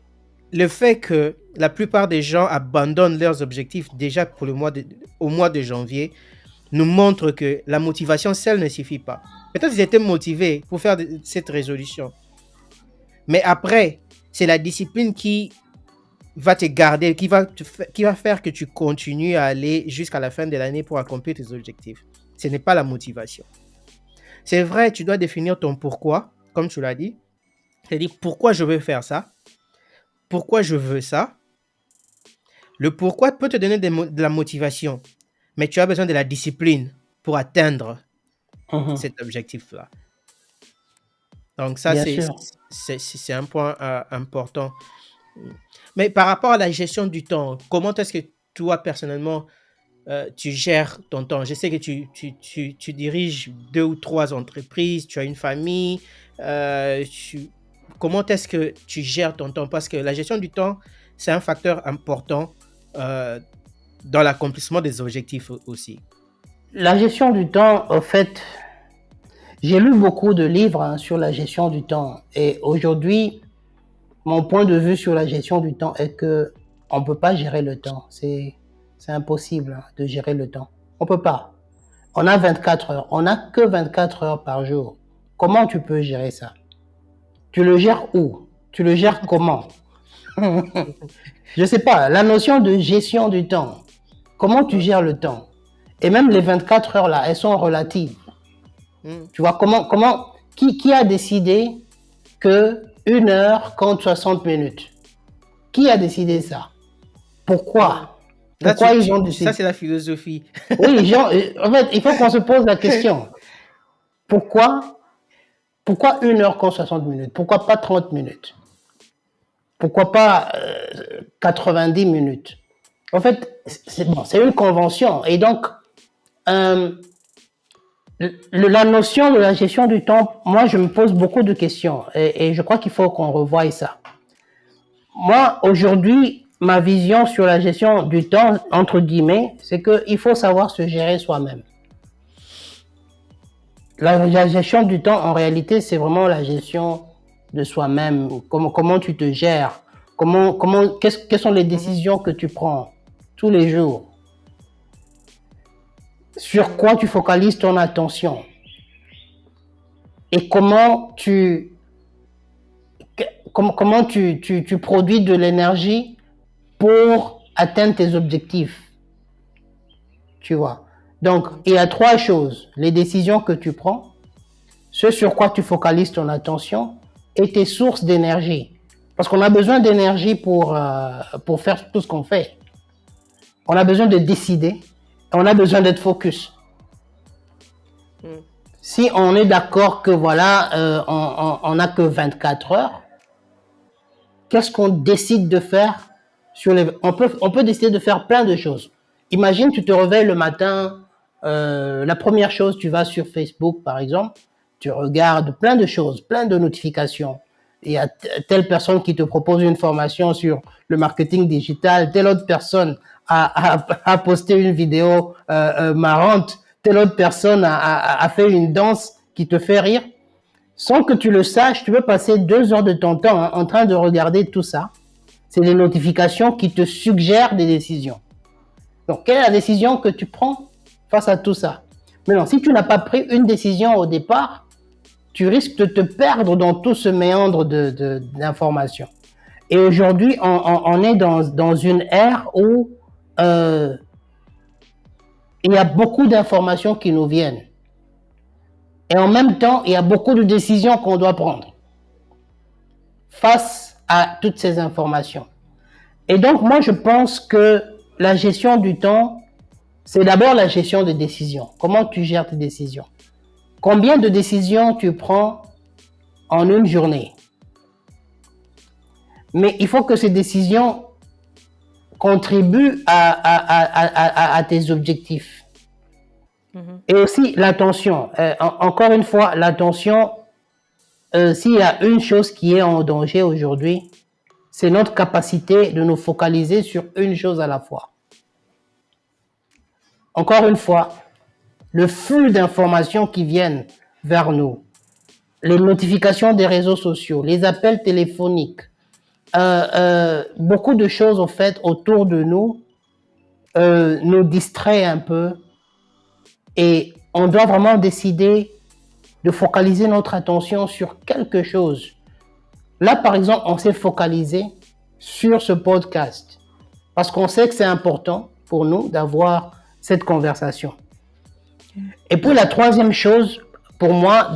le fait que la plupart des gens abandonnent leurs objectifs déjà pour au mois de janvier nous montre que la motivation seule ne suffit pas. Peut-être qu'ils étaient motivés pour faire cette résolution. Mais après, c'est la discipline qui va te garder, qui va faire que tu continues à aller jusqu'à la fin de l'année pour accomplir tes objectifs. Ce n'est pas la motivation. C'est vrai, tu dois définir ton pourquoi, comme tu l'as dit, c'est-à-dire pourquoi je veux faire ça, pourquoi je veux ça. Le pourquoi peut te donner de la motivation, mais tu as besoin de la discipline pour atteindre cet objectif-là. Donc ça, Bien sûr. c'est un point important. Mais par rapport à la gestion du temps, comment est-ce que toi, personnellement, tu gères ton temps? Je sais que tu diriges 2 ou 3 entreprises, tu as une famille. Comment est-ce que tu gères ton temps? Parce que la gestion du temps, c'est un facteur important euh, dans l'accomplissement des objectifs aussi. La gestion du temps, en fait, j'ai lu beaucoup de livres sur la gestion du temps. Et aujourd'hui, mon point de vue sur la gestion du temps est que on peut pas gérer le temps. C'est impossible de gérer le temps. On peut pas. On a 24 heures. On n'a que 24 heures par jour. Comment tu peux gérer ça? Tu le gères où? Tu le gères comment? Je sais pas. La notion de gestion du temps. Comment tu gères le temps? Et même les 24 heures là, elles sont relatives. Tu vois, qui a décidé que 1 heure compte 60 minutes? Qui a décidé ça? Pourquoi? Là, Pourquoi ils ont décidé? ça, c'est la philosophie. Oui, en fait, il faut qu'on se pose la question. Pourquoi 1 heure compte 60 minutes? Pourquoi pas 30 minutes? Pourquoi pas 90 minutes? En fait, c'est une convention. Et donc, la notion de la gestion du temps, moi, je me pose beaucoup de questions. Et je crois qu'il faut qu'on revoie ça. Moi, aujourd'hui, ma vision sur la gestion du temps, entre guillemets, c'est qu'il faut savoir se gérer soi-même. La gestion du temps, en réalité, c'est vraiment la gestion de soi-même. Comment tu te gères? Quelles sont les décisions que tu prends tous les jours? Sur quoi tu focalises ton attention? Et comment tu produis de l'énergie pour atteindre tes objectifs? Tu vois. Donc, il y a 3 choses. Les décisions que tu prends, ce sur quoi tu focalises ton attention et tes sources d'énergie. Parce qu'on a besoin d'énergie pour faire tout ce qu'on fait. On a besoin de décider et on a besoin d'être focus. Si on est d'accord que voilà, on n'a que 24 heures, qu'est-ce qu'on décide de faire on peut décider de faire plein de choses. Imagine, tu te réveilles le matin, la première chose, tu vas sur Facebook, par exemple, tu regardes plein de choses, plein de notifications. Il y a telle personne qui te propose une formation sur le marketing digital, telle autre personne a posté une vidéo marrante, telle autre personne a fait une danse qui te fait rire. Sans que tu le saches, tu peux passer 2 heures de ton temps en train de regarder tout ça. C'est les notifications qui te suggèrent des décisions. Donc, quelle est la décision que tu prends face à tout ça? Maintenant, si tu n'as pas pris une décision au départ, tu risques de te perdre dans tout ce méandre d'informations. Et aujourd'hui, on est dans une ère où il y a beaucoup d'informations qui nous viennent. Et en même temps, il y a beaucoup de décisions qu'on doit prendre face à toutes ces informations. Et donc, moi, je pense que la gestion du temps, c'est d'abord la gestion des décisions. Comment tu gères tes décisions? Combien de décisions tu prends en une journée? Mais il faut que ces décisions contribuent à tes objectifs. Et aussi l'attention. Encore une fois, l'attention, s'il y a une chose qui est en danger aujourd'hui, c'est notre capacité de nous focaliser sur une chose à la fois. Encore une fois, le flux d'informations qui viennent vers nous, les notifications des réseaux sociaux, les appels téléphoniques, beaucoup de choses au fait autour de nous nous distraient un peu et on doit vraiment décider de focaliser notre attention sur quelque chose. Là, par exemple, on s'est focalisé sur ce podcast parce qu'on sait que c'est important pour nous d'avoir cette conversation. Et puis la troisième chose, pour moi,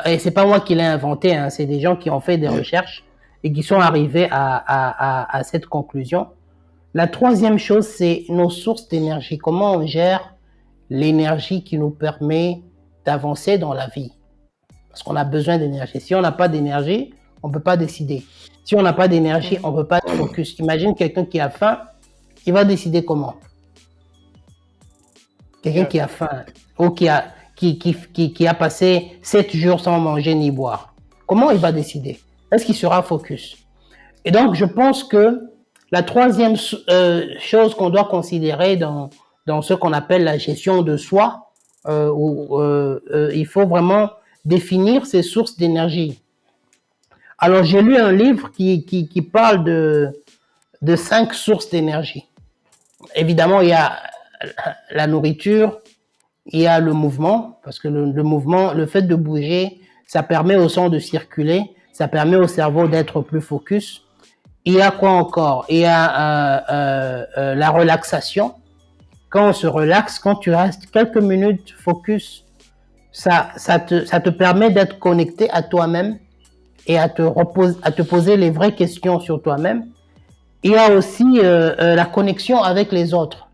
et c'est pas moi qui l'ai inventé, hein, c'est des gens qui ont fait des recherches et qui sont arrivés à cette conclusion. La troisième chose, c'est nos sources d'énergie. Comment on gère l'énergie qui nous permet d'avancer dans la vie? Parce qu'on a besoin d'énergie. Si on n'a pas d'énergie, on ne peut pas décider. Si on n'a pas d'énergie, on ne peut pas être focus. Imagine quelqu'un qui a faim, il va décider comment? Quelqu'un qui a faim ou qui a passé 7 jours sans manger ni boire. Comment il va décider? Est-ce qu'il sera focus? Et donc, je pense que la troisième chose qu'on doit considérer dans ce qu'on appelle la gestion de soi, où il faut vraiment définir ses sources d'énergie. Alors, j'ai lu un livre qui parle de 5 sources d'énergie. Évidemment, il y a la nourriture, il y a le mouvement, parce que le mouvement, le fait de bouger, ça permet au sang de circuler, ça permet au cerveau d'être plus focus. Il y a quoi encore? Il y a la relaxation. Quand on se relaxe, quand tu restes quelques minutes focus, ça te permet d'être connecté à toi-même et à te poser les vraies questions sur toi-même. Il y a aussi la connexion avec les autres.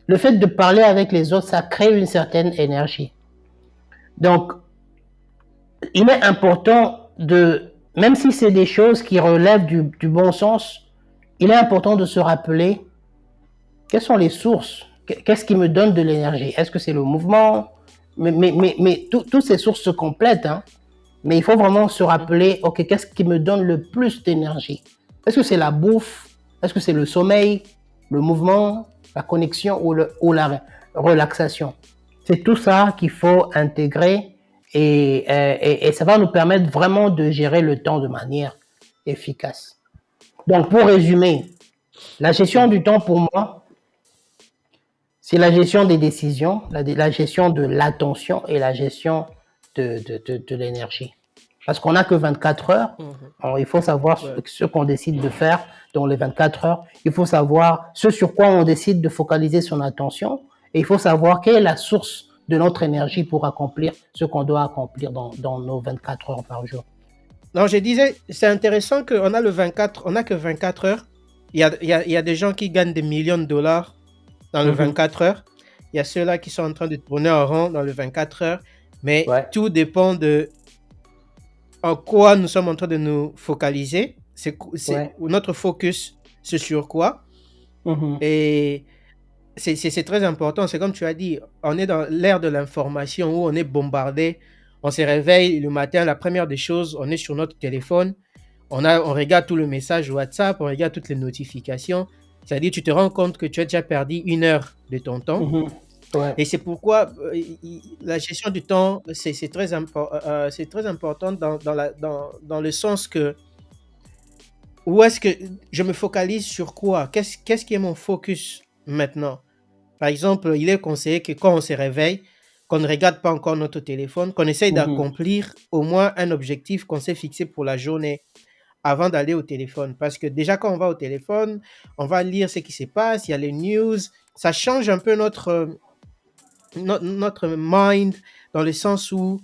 Le fait de parler avec les autres, ça crée une certaine énergie. Donc, il est important même si c'est des choses qui relèvent du bon sens, il est important de se rappeler quelles sont les sources, qu'est-ce qui me donne de l'énergie. Est-ce que c'est le mouvement? Mais toutes ces sources se complètent, hein. Mais il faut vraiment se rappeler, ok, qu'est-ce qui me donne le plus d'énergie? Est-ce que c'est la bouffe? Est-ce que c'est le sommeil, le mouvement, la connexion ou la relaxation? C'est tout ça qu'il faut intégrer et ça va nous permettre vraiment de gérer le temps de manière efficace. Donc, pour résumer, la gestion du temps pour moi, c'est la gestion des décisions, la gestion de l'attention et la gestion de l'énergie. Parce qu'on n'a que 24 heures. Alors, il faut savoir ce qu'on décide de faire dans les 24 heures. Il faut savoir ce sur quoi on décide de focaliser son attention. Et il faut savoir quelle est la source de notre énergie pour accomplir ce qu'on doit accomplir dans nos 24 heures par jour. Non, je disais, c'est intéressant qu'on a on n'a que 24 heures. Il y a des gens qui gagnent des millions de dollars dans le 24 heures. Il y a ceux-là qui sont en train de tourner en rond dans le 24 heures. Mais tout dépend de en quoi nous sommes en train de nous focaliser. Notre focus, c'est sur quoi. Et c'est très important. C'est comme tu as dit, on est dans l'ère de l'information où on est bombardé. On se réveille le matin, la première des choses, on est sur notre téléphone. On regarde tout le message WhatsApp, on regarde toutes les notifications. C'est-à-dire, tu te rends compte que tu as déjà perdu 1 heure de ton temps. Et c'est pourquoi la gestion du temps, c'est très important dans le sens que où est-ce que je me focalise sur quoi? Qu'est-ce qui est mon focus maintenant? Par exemple, il est conseillé que quand on se réveille, qu'on ne regarde pas encore notre téléphone, qu'on essaye d'accomplir au moins un objectif qu'on s'est fixé pour la journée avant d'aller au téléphone. Parce que déjà, quand on va au téléphone, on va lire ce qui se passe, il y a les news, ça change un peu notre mind dans le sens où,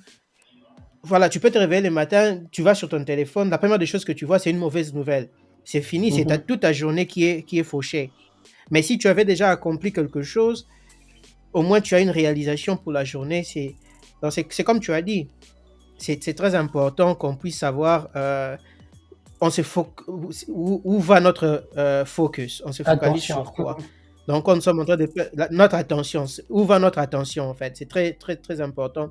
voilà, tu peux te réveiller le matin, tu vas sur ton téléphone, la première des choses que tu vois, c'est une mauvaise nouvelle. C'est fini, c'est toute ta journée qui est fauchée. Mais si tu avais déjà accompli quelque chose, au moins tu as une réalisation pour la journée. C'est comme tu as dit, c'est très important qu'on puisse savoir où va notre focus, on se focalise sur quoi. Donc, quand nous sommes en train de notre attention, où va notre attention en fait? C'est très, très, très important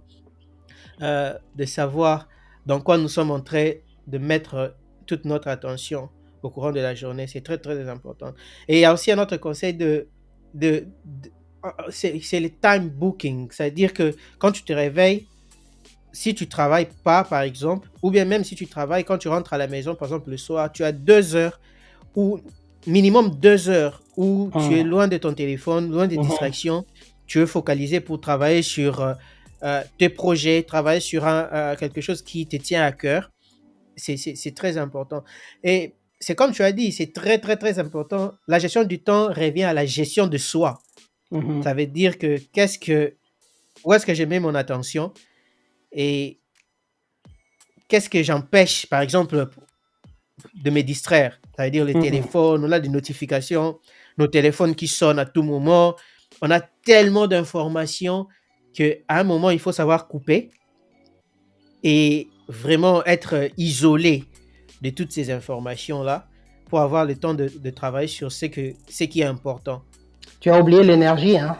de savoir dans quoi nous sommes en train de mettre toute notre attention au courant de la journée. C'est très, très important. Et il y a aussi un autre conseil c'est le time booking. C'est-à-dire que quand tu te réveilles, si tu travailles pas, par exemple, ou bien même si tu travailles, quand tu rentres à la maison, par exemple, le soir, tu as 2 heures ou minimum 2 heures où tu es loin de ton téléphone, loin des distractions, tu veux focaliser pour travailler sur tes projets, travailler sur quelque chose qui te tient à cœur. C'est très important. Et c'est comme tu as dit, c'est très, très, très important. La gestion du temps revient à la gestion de soi. Ça veut dire que où est-ce que je mets mon attention? Et qu'est-ce que j'empêche, par exemple, de me distraire? Ça veut dire les téléphones, on a des notifications, nos téléphones qui sonnent à tout moment. On a tellement d'informations qu'à un moment, il faut savoir couper et vraiment être isolé de toutes ces informations-là pour avoir le temps de travailler sur ce qui est important. Tu as oublié l'énergie, hein?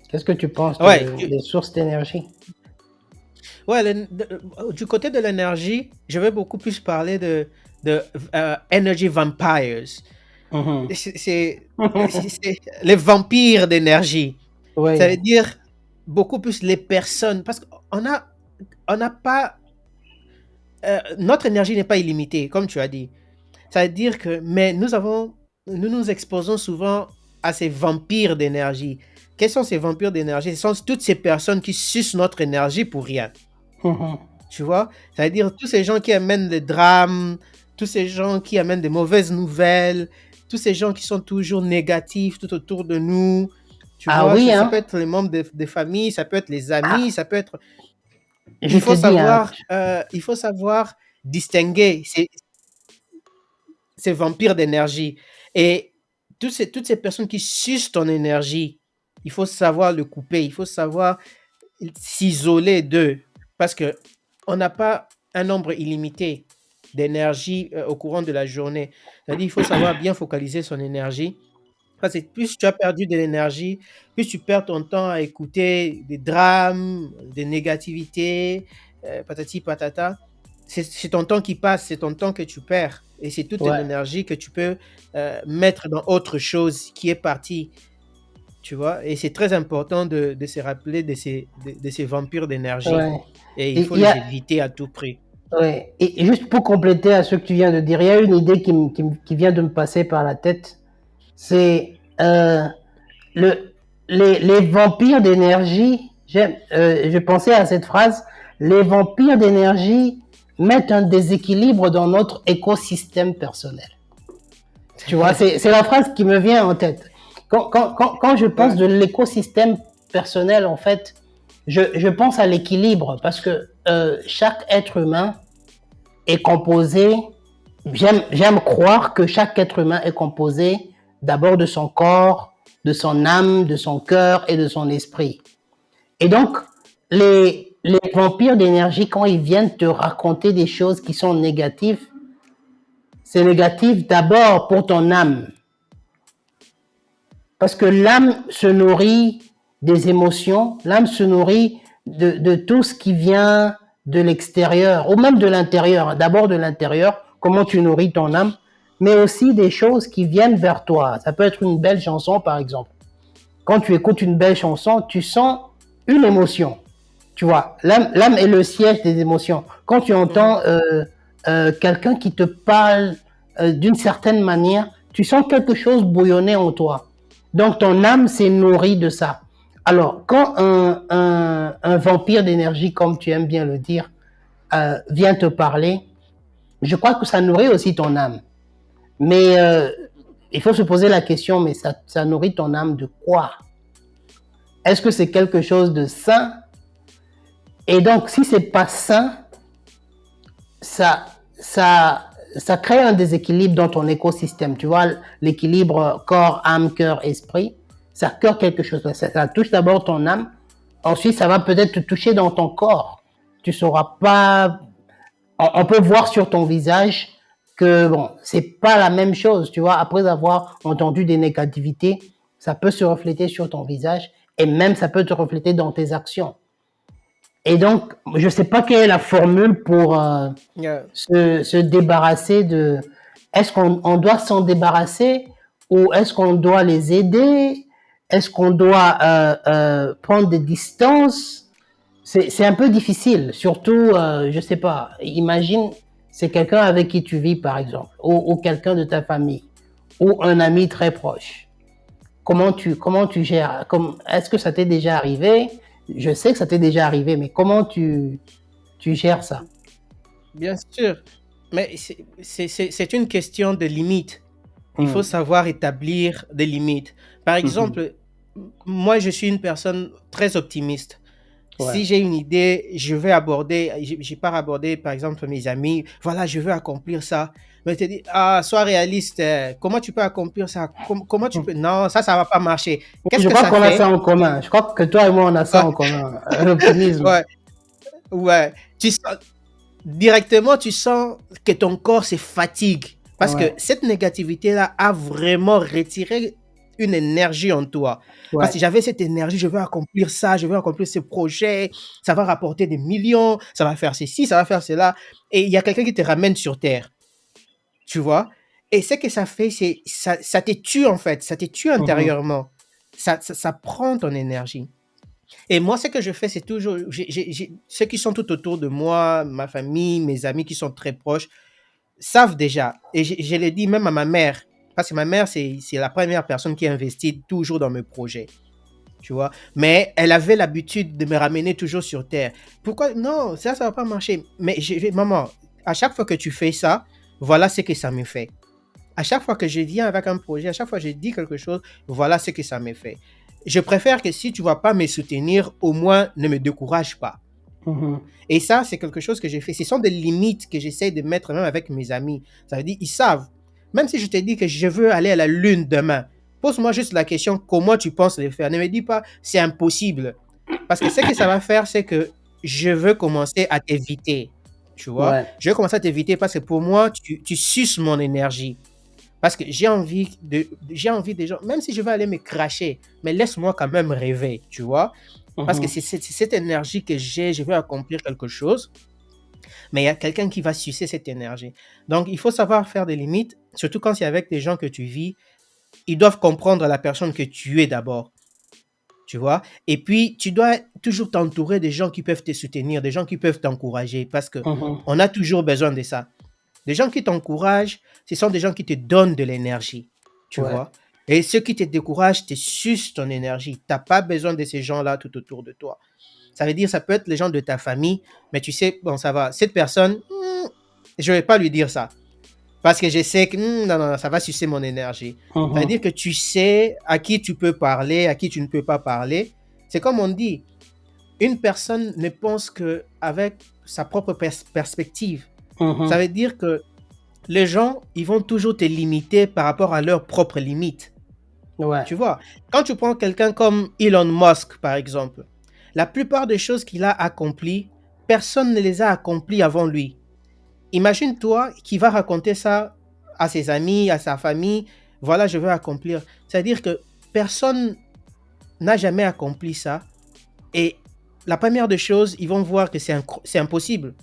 Qu'est-ce que tu penses Ouais, des sources d'énergie? ouais, du côté de l'énergie, je vais beaucoup plus parler de energy vampires. Mhm. C'est les vampires d'énergie. Ça veut Oui. dire beaucoup plus les personnes, parce qu'on n'a pas, notre énergie n'est pas illimitée, comme tu as dit. Ça veut dire que, mais nous nous exposons souvent à ces vampires d'énergie. Quels sont ces vampires d'énergie? Ce sont toutes ces personnes qui sucent notre énergie pour rien. Mhm. Tu vois? Ça veut dire tous ces gens qui amènent le drame, tous ces gens qui amènent des mauvaises nouvelles, tous ces gens qui sont toujours négatifs tout autour de nous. Tu Ah vois, oui, ça peut hein? être les membres de famille, ça peut être les amis, Ah, ça peut être... je te dis, hein. Il faut savoir distinguer ces vampires d'énergie. Et toutes ces personnes qui sucent ton énergie, il faut savoir le couper, il faut savoir s'isoler d'eux. Parce que on n'a pas un nombre illimité d'énergie au courant de la journée. C'est-à-dire, il faut savoir bien focaliser son énergie. Parce que plus tu as perdu de l'énergie, plus tu perds ton temps à écouter des drames, des négativités, patati patata. C'est ton temps qui passe, c'est ton temps que tu perds. Et c'est toute Ouais, l'énergie que tu peux mettre dans autre chose qui est partie. Tu vois, et c'est très important de se rappeler de ces vampires d'énergie. ouais. Et il Et faut il y les a, éviter à tout prix. ouais. Et juste pour compléter à ce que tu viens de dire, il y a une idée qui vient de me passer par la tête. C'est le, les vampires d'énergie. Je pensais à cette phrase. Les vampires d'énergie mettent un déséquilibre dans notre écosystème personnel. Tu vois, c'est la phrase qui me vient en tête. Quand je pense Ouais. de l'écosystème personnel, en fait, je pense à l'équilibre parce que chaque être humain est composé, j'aime croire que chaque être humain est composé d'abord de son corps, de son âme, de son cœur et de son esprit. Et donc, les vampires d'énergie, quand ils viennent te raconter des choses qui sont négatives, c'est négatif d'abord pour ton âme. Parce que l'âme se nourrit des émotions, l'âme se nourrit de tout ce qui vient de l'extérieur, ou même de l'intérieur. D'abord de l'intérieur, comment tu nourris ton âme, mais aussi des choses qui viennent vers toi. Ça peut être une belle chanson, par exemple. Quand tu écoutes une belle chanson, tu sens une émotion. Tu vois, l'âme est le siège des émotions. Quand tu entends Mhm. quelqu'un qui te parle d'une certaine manière, tu sens quelque chose bouillonner en toi. Donc ton âme s'est nourrie de ça. Alors, quand un vampire d'énergie, comme tu aimes bien le dire, vient te parler, je crois que ça nourrit aussi ton âme. Mais il faut se poser la question, mais ça nourrit ton âme de quoi? Est-ce que c'est quelque chose de sain? Et donc, si c'est pas sain, ça, ça, ça crée un déséquilibre dans ton écosystème. Tu vois, l'équilibre corps, âme, cœur, esprit, ça crée quelque chose. Ça touche d'abord ton âme. Ensuite, ça va peut-être te toucher dans ton corps. Tu sauras pas. On peut voir sur ton visage que bon, c'est pas la même chose. Tu vois, après avoir entendu des négativités, ça peut se refléter sur ton visage et même ça peut te refléter dans tes actions. Et donc, je sais pas quelle est la formule pour Yeah. se débarrasser de... Est-ce qu'on doit s'en débarrasser ou est-ce qu'on doit les aider? Est-ce qu'on doit prendre des distances? C'est un peu difficile, surtout, je sais pas, imagine, c'est quelqu'un avec qui tu vis, par exemple, ou quelqu'un de ta famille, ou un ami très proche. Comment tu gères? Est-ce que ça t'est déjà arrivé? Je sais que ça t'est déjà arrivé, mais comment tu gères ça? Bien sûr. Mais c'est une question de limite. Il faut Hmm. savoir établir des limites. Par Mhm. exemple, moi, je suis une personne très optimiste. Si j'ai une idée, je vais aborder, j'ai pas abordé, par exemple, mes amis, voilà, je veux accomplir ça. Mais tu te dis, ah, sois réaliste, comment tu peux accomplir ça? Comment tu Ouais. peux? Non, ça va pas marcher. Qu'est-ce Je que crois ça qu'on a ça fait? en commun. Je crois que toi et moi, on a ça Ouais, en commun. L'optimisme. ouais, ouais. Directement, tu sens que ton corps se fatigue. Parce que Ouais, cette négativité-là a vraiment retiré une énergie en toi. Parce ouais. que j'avais cette énergie, je veux accomplir ça, je veux accomplir ce projet, ça va rapporter des millions, ça va faire ceci, ça va faire cela. Et il y a quelqu'un qui te ramène sur terre, tu vois. Et ce que ça fait, c'est ça te tue en fait, ça te tue Mhm, intérieurement. Ça prend ton énergie. Et moi, ce que je fais, c'est toujours, ceux qui sont tout autour de moi, ma famille, mes amis qui sont très proches, savent déjà. Et je l'ai dit même à ma mère, parce que ma mère, c'est la première personne qui investit toujours dans mes projets, tu vois. Mais elle avait l'habitude de me ramener toujours sur terre. Pourquoi? Non, ça va pas marcher. Mais maman, à chaque fois que tu fais ça, voilà ce que ça me fait. À chaque fois que je viens avec un projet, à chaque fois que je dis quelque chose, voilà ce que ça me fait. Je préfère que si tu ne vas pas me soutenir, au moins ne me décourage pas. mhm. Et ça, c'est quelque chose que j'ai fait. Ce sont des limites que j'essaie de mettre même avec mes amis. Ça veut dire, ils savent. Même si je te dis que je veux aller à la Lune demain, pose-moi juste la question, comment tu penses le faire? Ne me dis pas, c'est impossible. Parce que ce que ça va faire, c'est que je veux commencer à t'éviter. Tu vois? Ouais. Je veux commencer à t'éviter parce que pour moi, tu suces mon énergie. Parce que j'ai envie des gens, même si je vais aller me cracher, mais laisse-moi quand même rêver, tu vois. Parce que Mhm, c'est cette énergie que j'ai, je veux accomplir quelque chose, mais il y a quelqu'un qui va sucer cette énergie. Donc, il faut savoir faire des limites, surtout quand c'est avec des gens que tu vis. Ils doivent comprendre la personne que tu es d'abord, tu vois. Et puis, tu dois toujours t'entourer des gens qui peuvent te soutenir, des gens qui peuvent t'encourager, parce que mhm. on a toujours besoin de ça. Des gens qui t'encouragent, ce sont des gens qui te donnent de l'énergie, tu Ouais. vois. Et ceux qui te découragent te sucent ton énergie. Tu n'as pas besoin de ces gens-là tout autour de toi. Ça veut dire, ça peut être les gens de ta famille, mais tu sais, bon, ça va. Cette personne, je ne vais pas lui dire ça. Parce que je sais que, non, non, non, ça va sucer mon énergie. Ça veut Mhm. dire que tu sais à qui tu peux parler, à qui tu ne peux pas parler. C'est comme on dit, une personne ne pense qu'avec sa propre perspective. Ça Mhm. veut dire que les gens, ils vont toujours te limiter par rapport à leurs propres limites. Ouais. Tu vois, quand tu prends quelqu'un comme Elon Musk, par exemple, la plupart des choses qu'il a accomplies, personne ne les a accomplies avant lui. Imagine-toi qui va raconter ça à ses amis, à sa famille. Voilà, je veux accomplir. C'est-à-dire que personne n'a jamais accompli ça. Et la première des choses, ils vont voir que c'est impossible.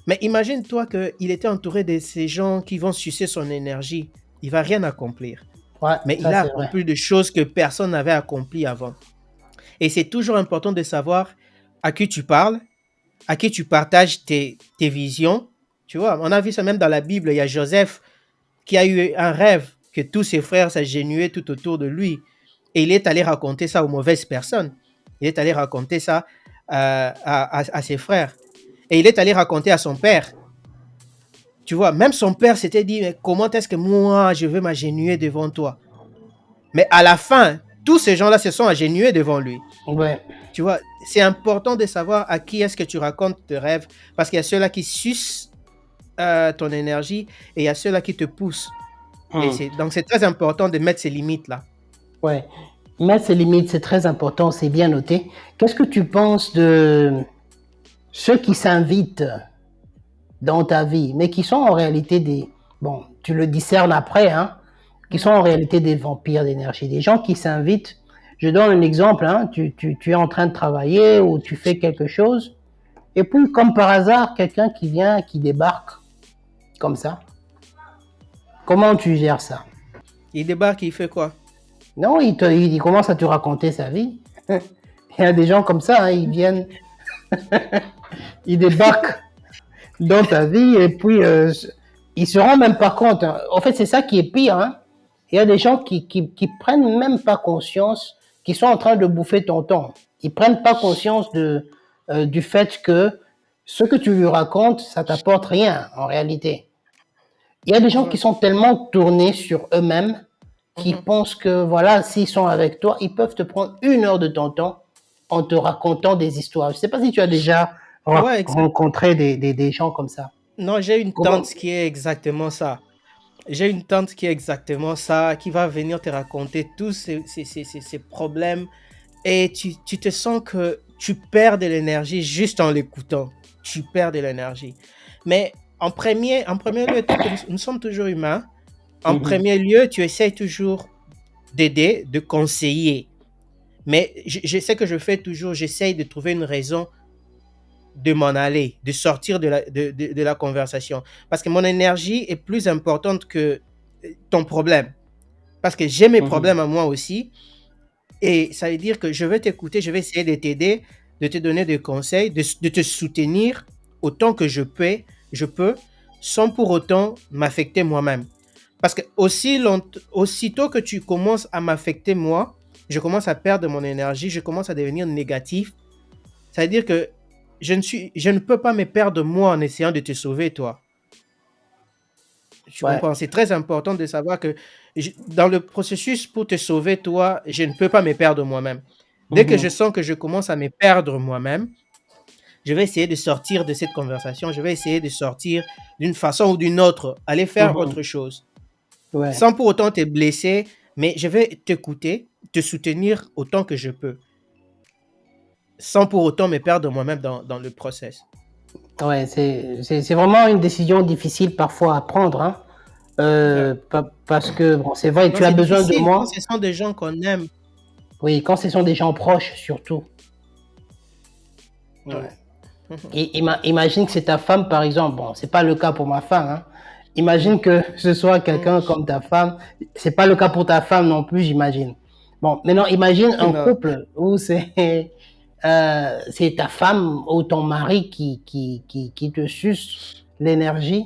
Mais imagine-toi qu'il était entouré de ces gens qui vont sucer son énergie. Il va rien accomplir. Ouais, Mais il ça a c'est vrai. accompli des choses que personne n'avait accomplies avant. Et c'est toujours important de savoir à qui tu parles, à qui tu partages tes visions. Tu vois, on a vu ça même dans la Bible. Il y a Joseph qui a eu un rêve que tous ses frères s'agenouillaient tout autour de lui. Et il est allé raconter ça aux mauvaises personnes. Il est allé raconter ça à ses frères. Et il est allé raconter à son père. Tu vois, même son père s'était dit, mais comment est-ce que moi, je veux m'agenouiller devant toi? Mais à la fin, tous ces gens-là se sont agenouillés devant lui. Ouais. Tu vois, c'est important de savoir à qui est-ce que tu racontes tes rêves, parce qu'il y a ceux-là qui sucent ton énergie et il y a ceux-là qui te poussent. Et Mhm. donc, c'est très important de mettre ces limites-là. Ouais. Mettre ses limites, c'est très important, c'est bien noté. Qu'est-ce que tu penses de ceux qui s'invitent dans ta vie, mais qui sont en réalité des... Bon, tu le discernes après, hein, qui sont Mhm. en réalité des vampires d'énergie, des gens qui s'invitent. Je donne un exemple, hein, tu es en train de travailler ou tu fais quelque chose, et puis comme par hasard, quelqu'un qui vient, qui débarque comme ça. Comment tu gères ça? Il débarque, il fait quoi? Non, il commence à te raconter sa vie. Il y a des gens comme ça, hein, ils viennent, ils débarquent dans ta vie et puis ils se rendent même pas compte, hein. En fait, c'est ça qui est pire, hein. Il y a des gens qui prennent même pas conscience qu'ils sont en train de bouffer ton temps. Ils prennent pas conscience du fait que ce que tu lui racontes, ça t'apporte rien en réalité. Il y a des gens qui Ouais. sont tellement tournés sur eux-mêmes qui Mhm. pensent que voilà, s'ils sont avec toi, ils peuvent te prendre 1 heure de ton temps en te racontant des histoires. Je ne sais pas si tu as déjà Ouais, rencontré des gens comme ça. non, j'ai une tante Comment? qui est exactement ça. J'ai une tante qui est exactement ça, qui va venir te raconter tous ces problèmes et tu te sens que tu perds de l'énergie juste en l'écoutant. Tu perds de l'énergie. Mais en premier lieu, étant que nous sommes toujours humains, en Mhm, premier lieu, tu essaies toujours d'aider, de conseiller. Mais je sais que je fais toujours, j'essaye de trouver une raison de m'en aller, de sortir de la conversation. Parce que mon énergie est plus importante que ton problème. Parce que j'ai mes mhm. problèmes à moi aussi. Et ça veut dire que je vais t'écouter, je vais essayer de t'aider, de te donner des conseils, de te soutenir autant que je peux, sans pour autant m'affecter moi-même. Parce que aussitôt que tu commences à m'affecter moi, je commence à perdre mon énergie, je commence à devenir négatif. Ça veut dire que je ne peux pas me perdre moi en essayant de te sauver, toi. Tu Ouais. comprends? C'est très important de savoir que dans le processus pour te sauver, toi, je ne peux pas me perdre moi-même. Dès que je Mhm, sens que je commence à me perdre moi-même, je vais essayer de sortir de cette conversation, je vais essayer de sortir d'une façon ou d'une autre, aller faire mhm. autre chose, Ouais. sans pour autant te blesser, mais je vais t'écouter, te soutenir autant que je peux, sans pour autant me perdre moi-même dans le process. Ouais, c'est vraiment une décision difficile parfois à prendre, hein. Ouais. Parce que, bon, c'est vrai, Non, tu as c'est besoin de difficile quand moi. ce sont des gens qu'on aime. Oui, quand ce sont des gens proches, surtout. Ouais. Et imagine que c'est ta femme, par exemple. Bon, c'est pas le cas pour ma femme, hein. Imagine que ce soit quelqu'un comme ta femme. C'est pas le cas pour ta femme non plus, j'imagine. Bon, maintenant, imagine un Non. couple où c'est ta femme ou ton mari qui te suce l'énergie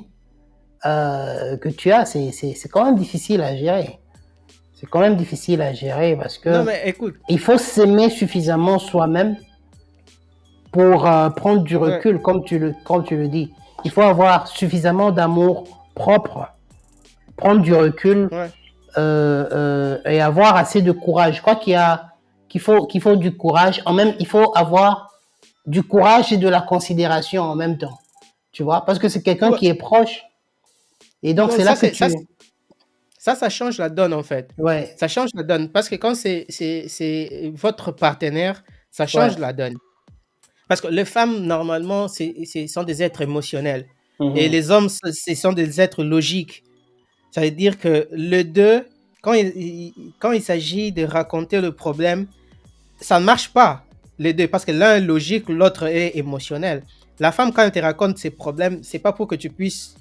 que tu as. C'est quand même difficile à gérer. C'est quand même difficile à gérer parce Non, que mais écoute, il faut s'aimer suffisamment soi-même pour prendre du ouais, recul, comme tu le dis. Il faut avoir suffisamment d'amour propre, prendre du recul ouais. et avoir assez de courage. Je crois qu'il faut du courage. En même, il faut avoir du courage et de la considération en même temps. Tu vois, parce que c'est quelqu'un Ouais. qui est proche. Et donc, Non, c'est là que tu... ça change la donne, en fait. Ouais, Ça change la donne. Parce que quand c'est votre partenaire, ça ouais. change la donne. Parce que les femmes, normalement, sont des êtres émotionnels. Et Mhm, les hommes, ce sont des êtres logiques. Ça veut dire que le deux, quand il s'agit de raconter le problème, ça ne marche pas, les deux, parce que l'un est logique, l'autre est émotionnel. La femme, quand elle te raconte ses problèmes, c'est pas pour que tu puisses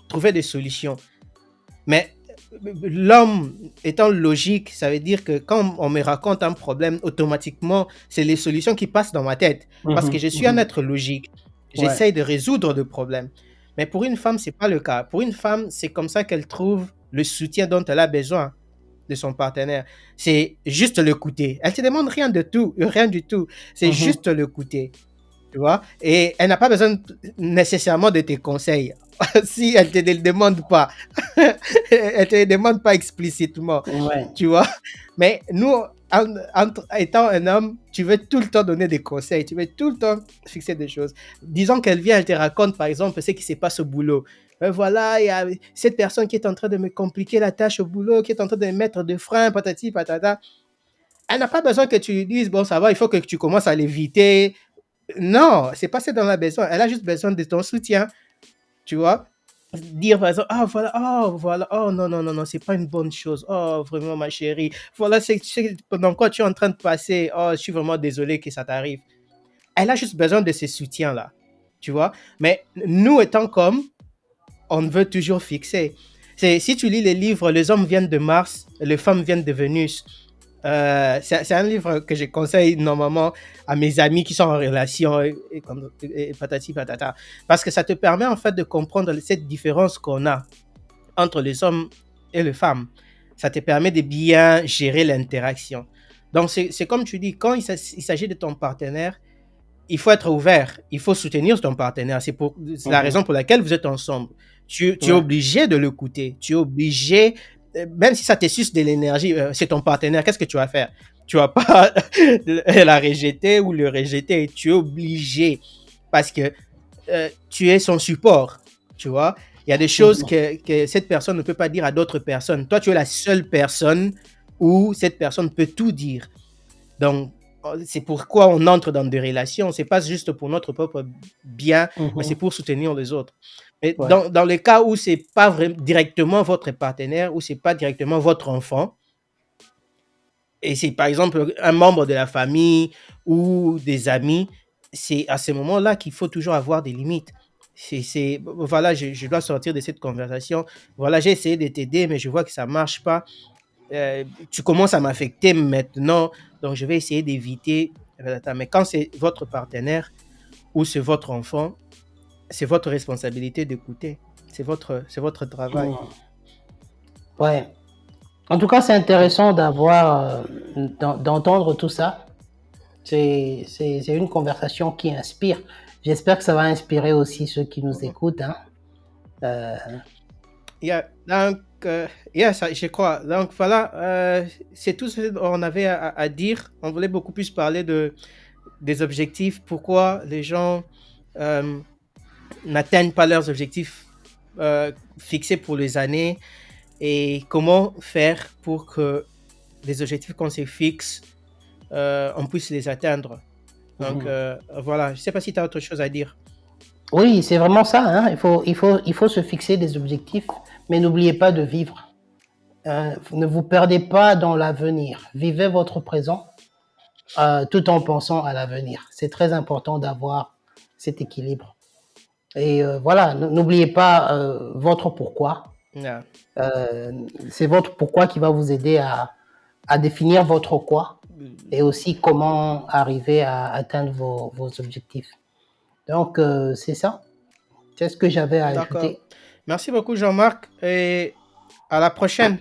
trouver des solutions. Mais l'homme étant logique, ça veut dire que quand on me raconte un problème, automatiquement, c'est les solutions qui passent dans ma tête. Parce que mhm, je suis un mhm. être logique. Ouais. J'essaye de résoudre le problème. Mais pour une femme, c'est pas le cas. Pour une femme, c'est comme ça qu'elle trouve le soutien dont elle a besoin de son partenaire. C'est juste l'écouter. Elle te demande rien de tout, rien du tout. C'est Mhm. juste l'écouter. Tu vois? Et elle n'a pas besoin nécessairement de tes conseils. Si elle ne te le demande pas, elle ne te le demande pas explicitement, Ouais. tu vois. Mais nous, étant un homme, tu veux tout le temps donner des conseils, tu veux tout le temps fixer des choses. Disons qu'elle vient, elle te raconte, par exemple, ce qui se passe au boulot. Voilà, il y a cette personne qui est en train de me compliquer la tâche au boulot, qui est en train de me mettre de frein, patati, patata. Elle n'a pas besoin que tu lui dises, bon, ça va, il faut que tu commences à l'éviter. Non, c'est pas ça dont elle a besoin. Elle a juste besoin de ton soutien, tu vois. Dire par exemple, ah voilà, oh non, non, non, non, c'est pas une bonne chose. Oh, vraiment, ma chérie. Voilà, pendant quoi tu es en train de passer. Oh, je suis vraiment désolé que ça t'arrive. Elle a juste besoin de ce soutien-là, tu vois. Mais nous, étant comme, on veut toujours fixer. Si tu lis les livres, les hommes viennent de Mars, les femmes viennent de Vénus. C'est un livre que je conseille normalement à mes amis qui sont en relation et patati patata. Parce que ça te permet en fait de comprendre cette différence qu'on a entre les hommes et les femmes. Ça te permet de bien gérer l'interaction. Donc c'est comme tu dis, quand il s'agit de ton partenaire, il faut être ouvert, il faut soutenir ton partenaire. C'est la Mhm. raison pour laquelle vous êtes ensemble. Tu es Ouais. obligé de l'écouter. Tu es obligé, même si ça te suce de l'énergie, c'est ton partenaire, qu'est-ce que tu vas faire? tu vas pas la rejeter ou le rejeter. Tu es obligé parce que tu es son support, tu vois. Il y a des choses Mhm. que cette personne ne peut pas dire à d'autres personnes. Toi, tu es la seule personne où cette personne peut tout dire. Donc, c'est pourquoi on entre dans des relations. C'est pas juste pour notre propre bien, mais c'est Mhm. pour soutenir les autres. Mais Ouais. dans les cas où c'est pas vraiment directement votre partenaire, ou c'est pas directement votre enfant, et c'est par exemple un membre de la famille ou des amis, c'est à ce moment-là qu'il faut toujours avoir des limites. Voilà, je dois sortir de cette conversation. Voilà, j'ai essayé de t'aider, mais je vois que ça marche pas. Tu commences à m'affecter maintenant, donc je vais essayer d'éviter. Mais quand c'est votre partenaire ou c'est votre enfant, c'est votre responsabilité d'écouter. C'est votre travail. Mhm. Ouais. En tout cas, c'est intéressant d'avoir, d'entendre tout ça. C'est une conversation qui inspire. J'espère que ça va inspirer aussi ceux qui nous écoutent, hein. Euh, Yeah, donc, yeah, ça, je crois. Donc voilà, c'est tout ce qu'on avait à dire. On voulait beaucoup plus parler des objectifs, pourquoi les gens euh, n'atteignent pas leurs objectifs fixés pour les années et comment faire pour que les objectifs qu'on se fixe, on puisse les atteindre. Donc mhm. voilà, je ne sais pas si tu as autre chose à dire. Oui, c'est vraiment ça, hein. Il faut se fixer des objectifs, mais n'oubliez pas de vivre. Ne vous perdez pas dans l'avenir. Vivez votre présent tout en pensant à l'avenir. C'est très important d'avoir cet équilibre. Et voilà, n'oubliez pas votre pourquoi. Yeah. Euh, c'est votre pourquoi qui va vous aider à définir votre quoi et aussi comment arriver à atteindre vos objectifs. Donc, c'est ça. C'est ce que j'avais à D'accord. ajouter. Merci beaucoup, Jean-Marc, et à la prochaine.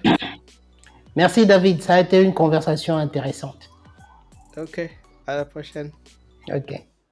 Merci David, ça a été une conversation intéressante. Ok, à la prochaine. Ok.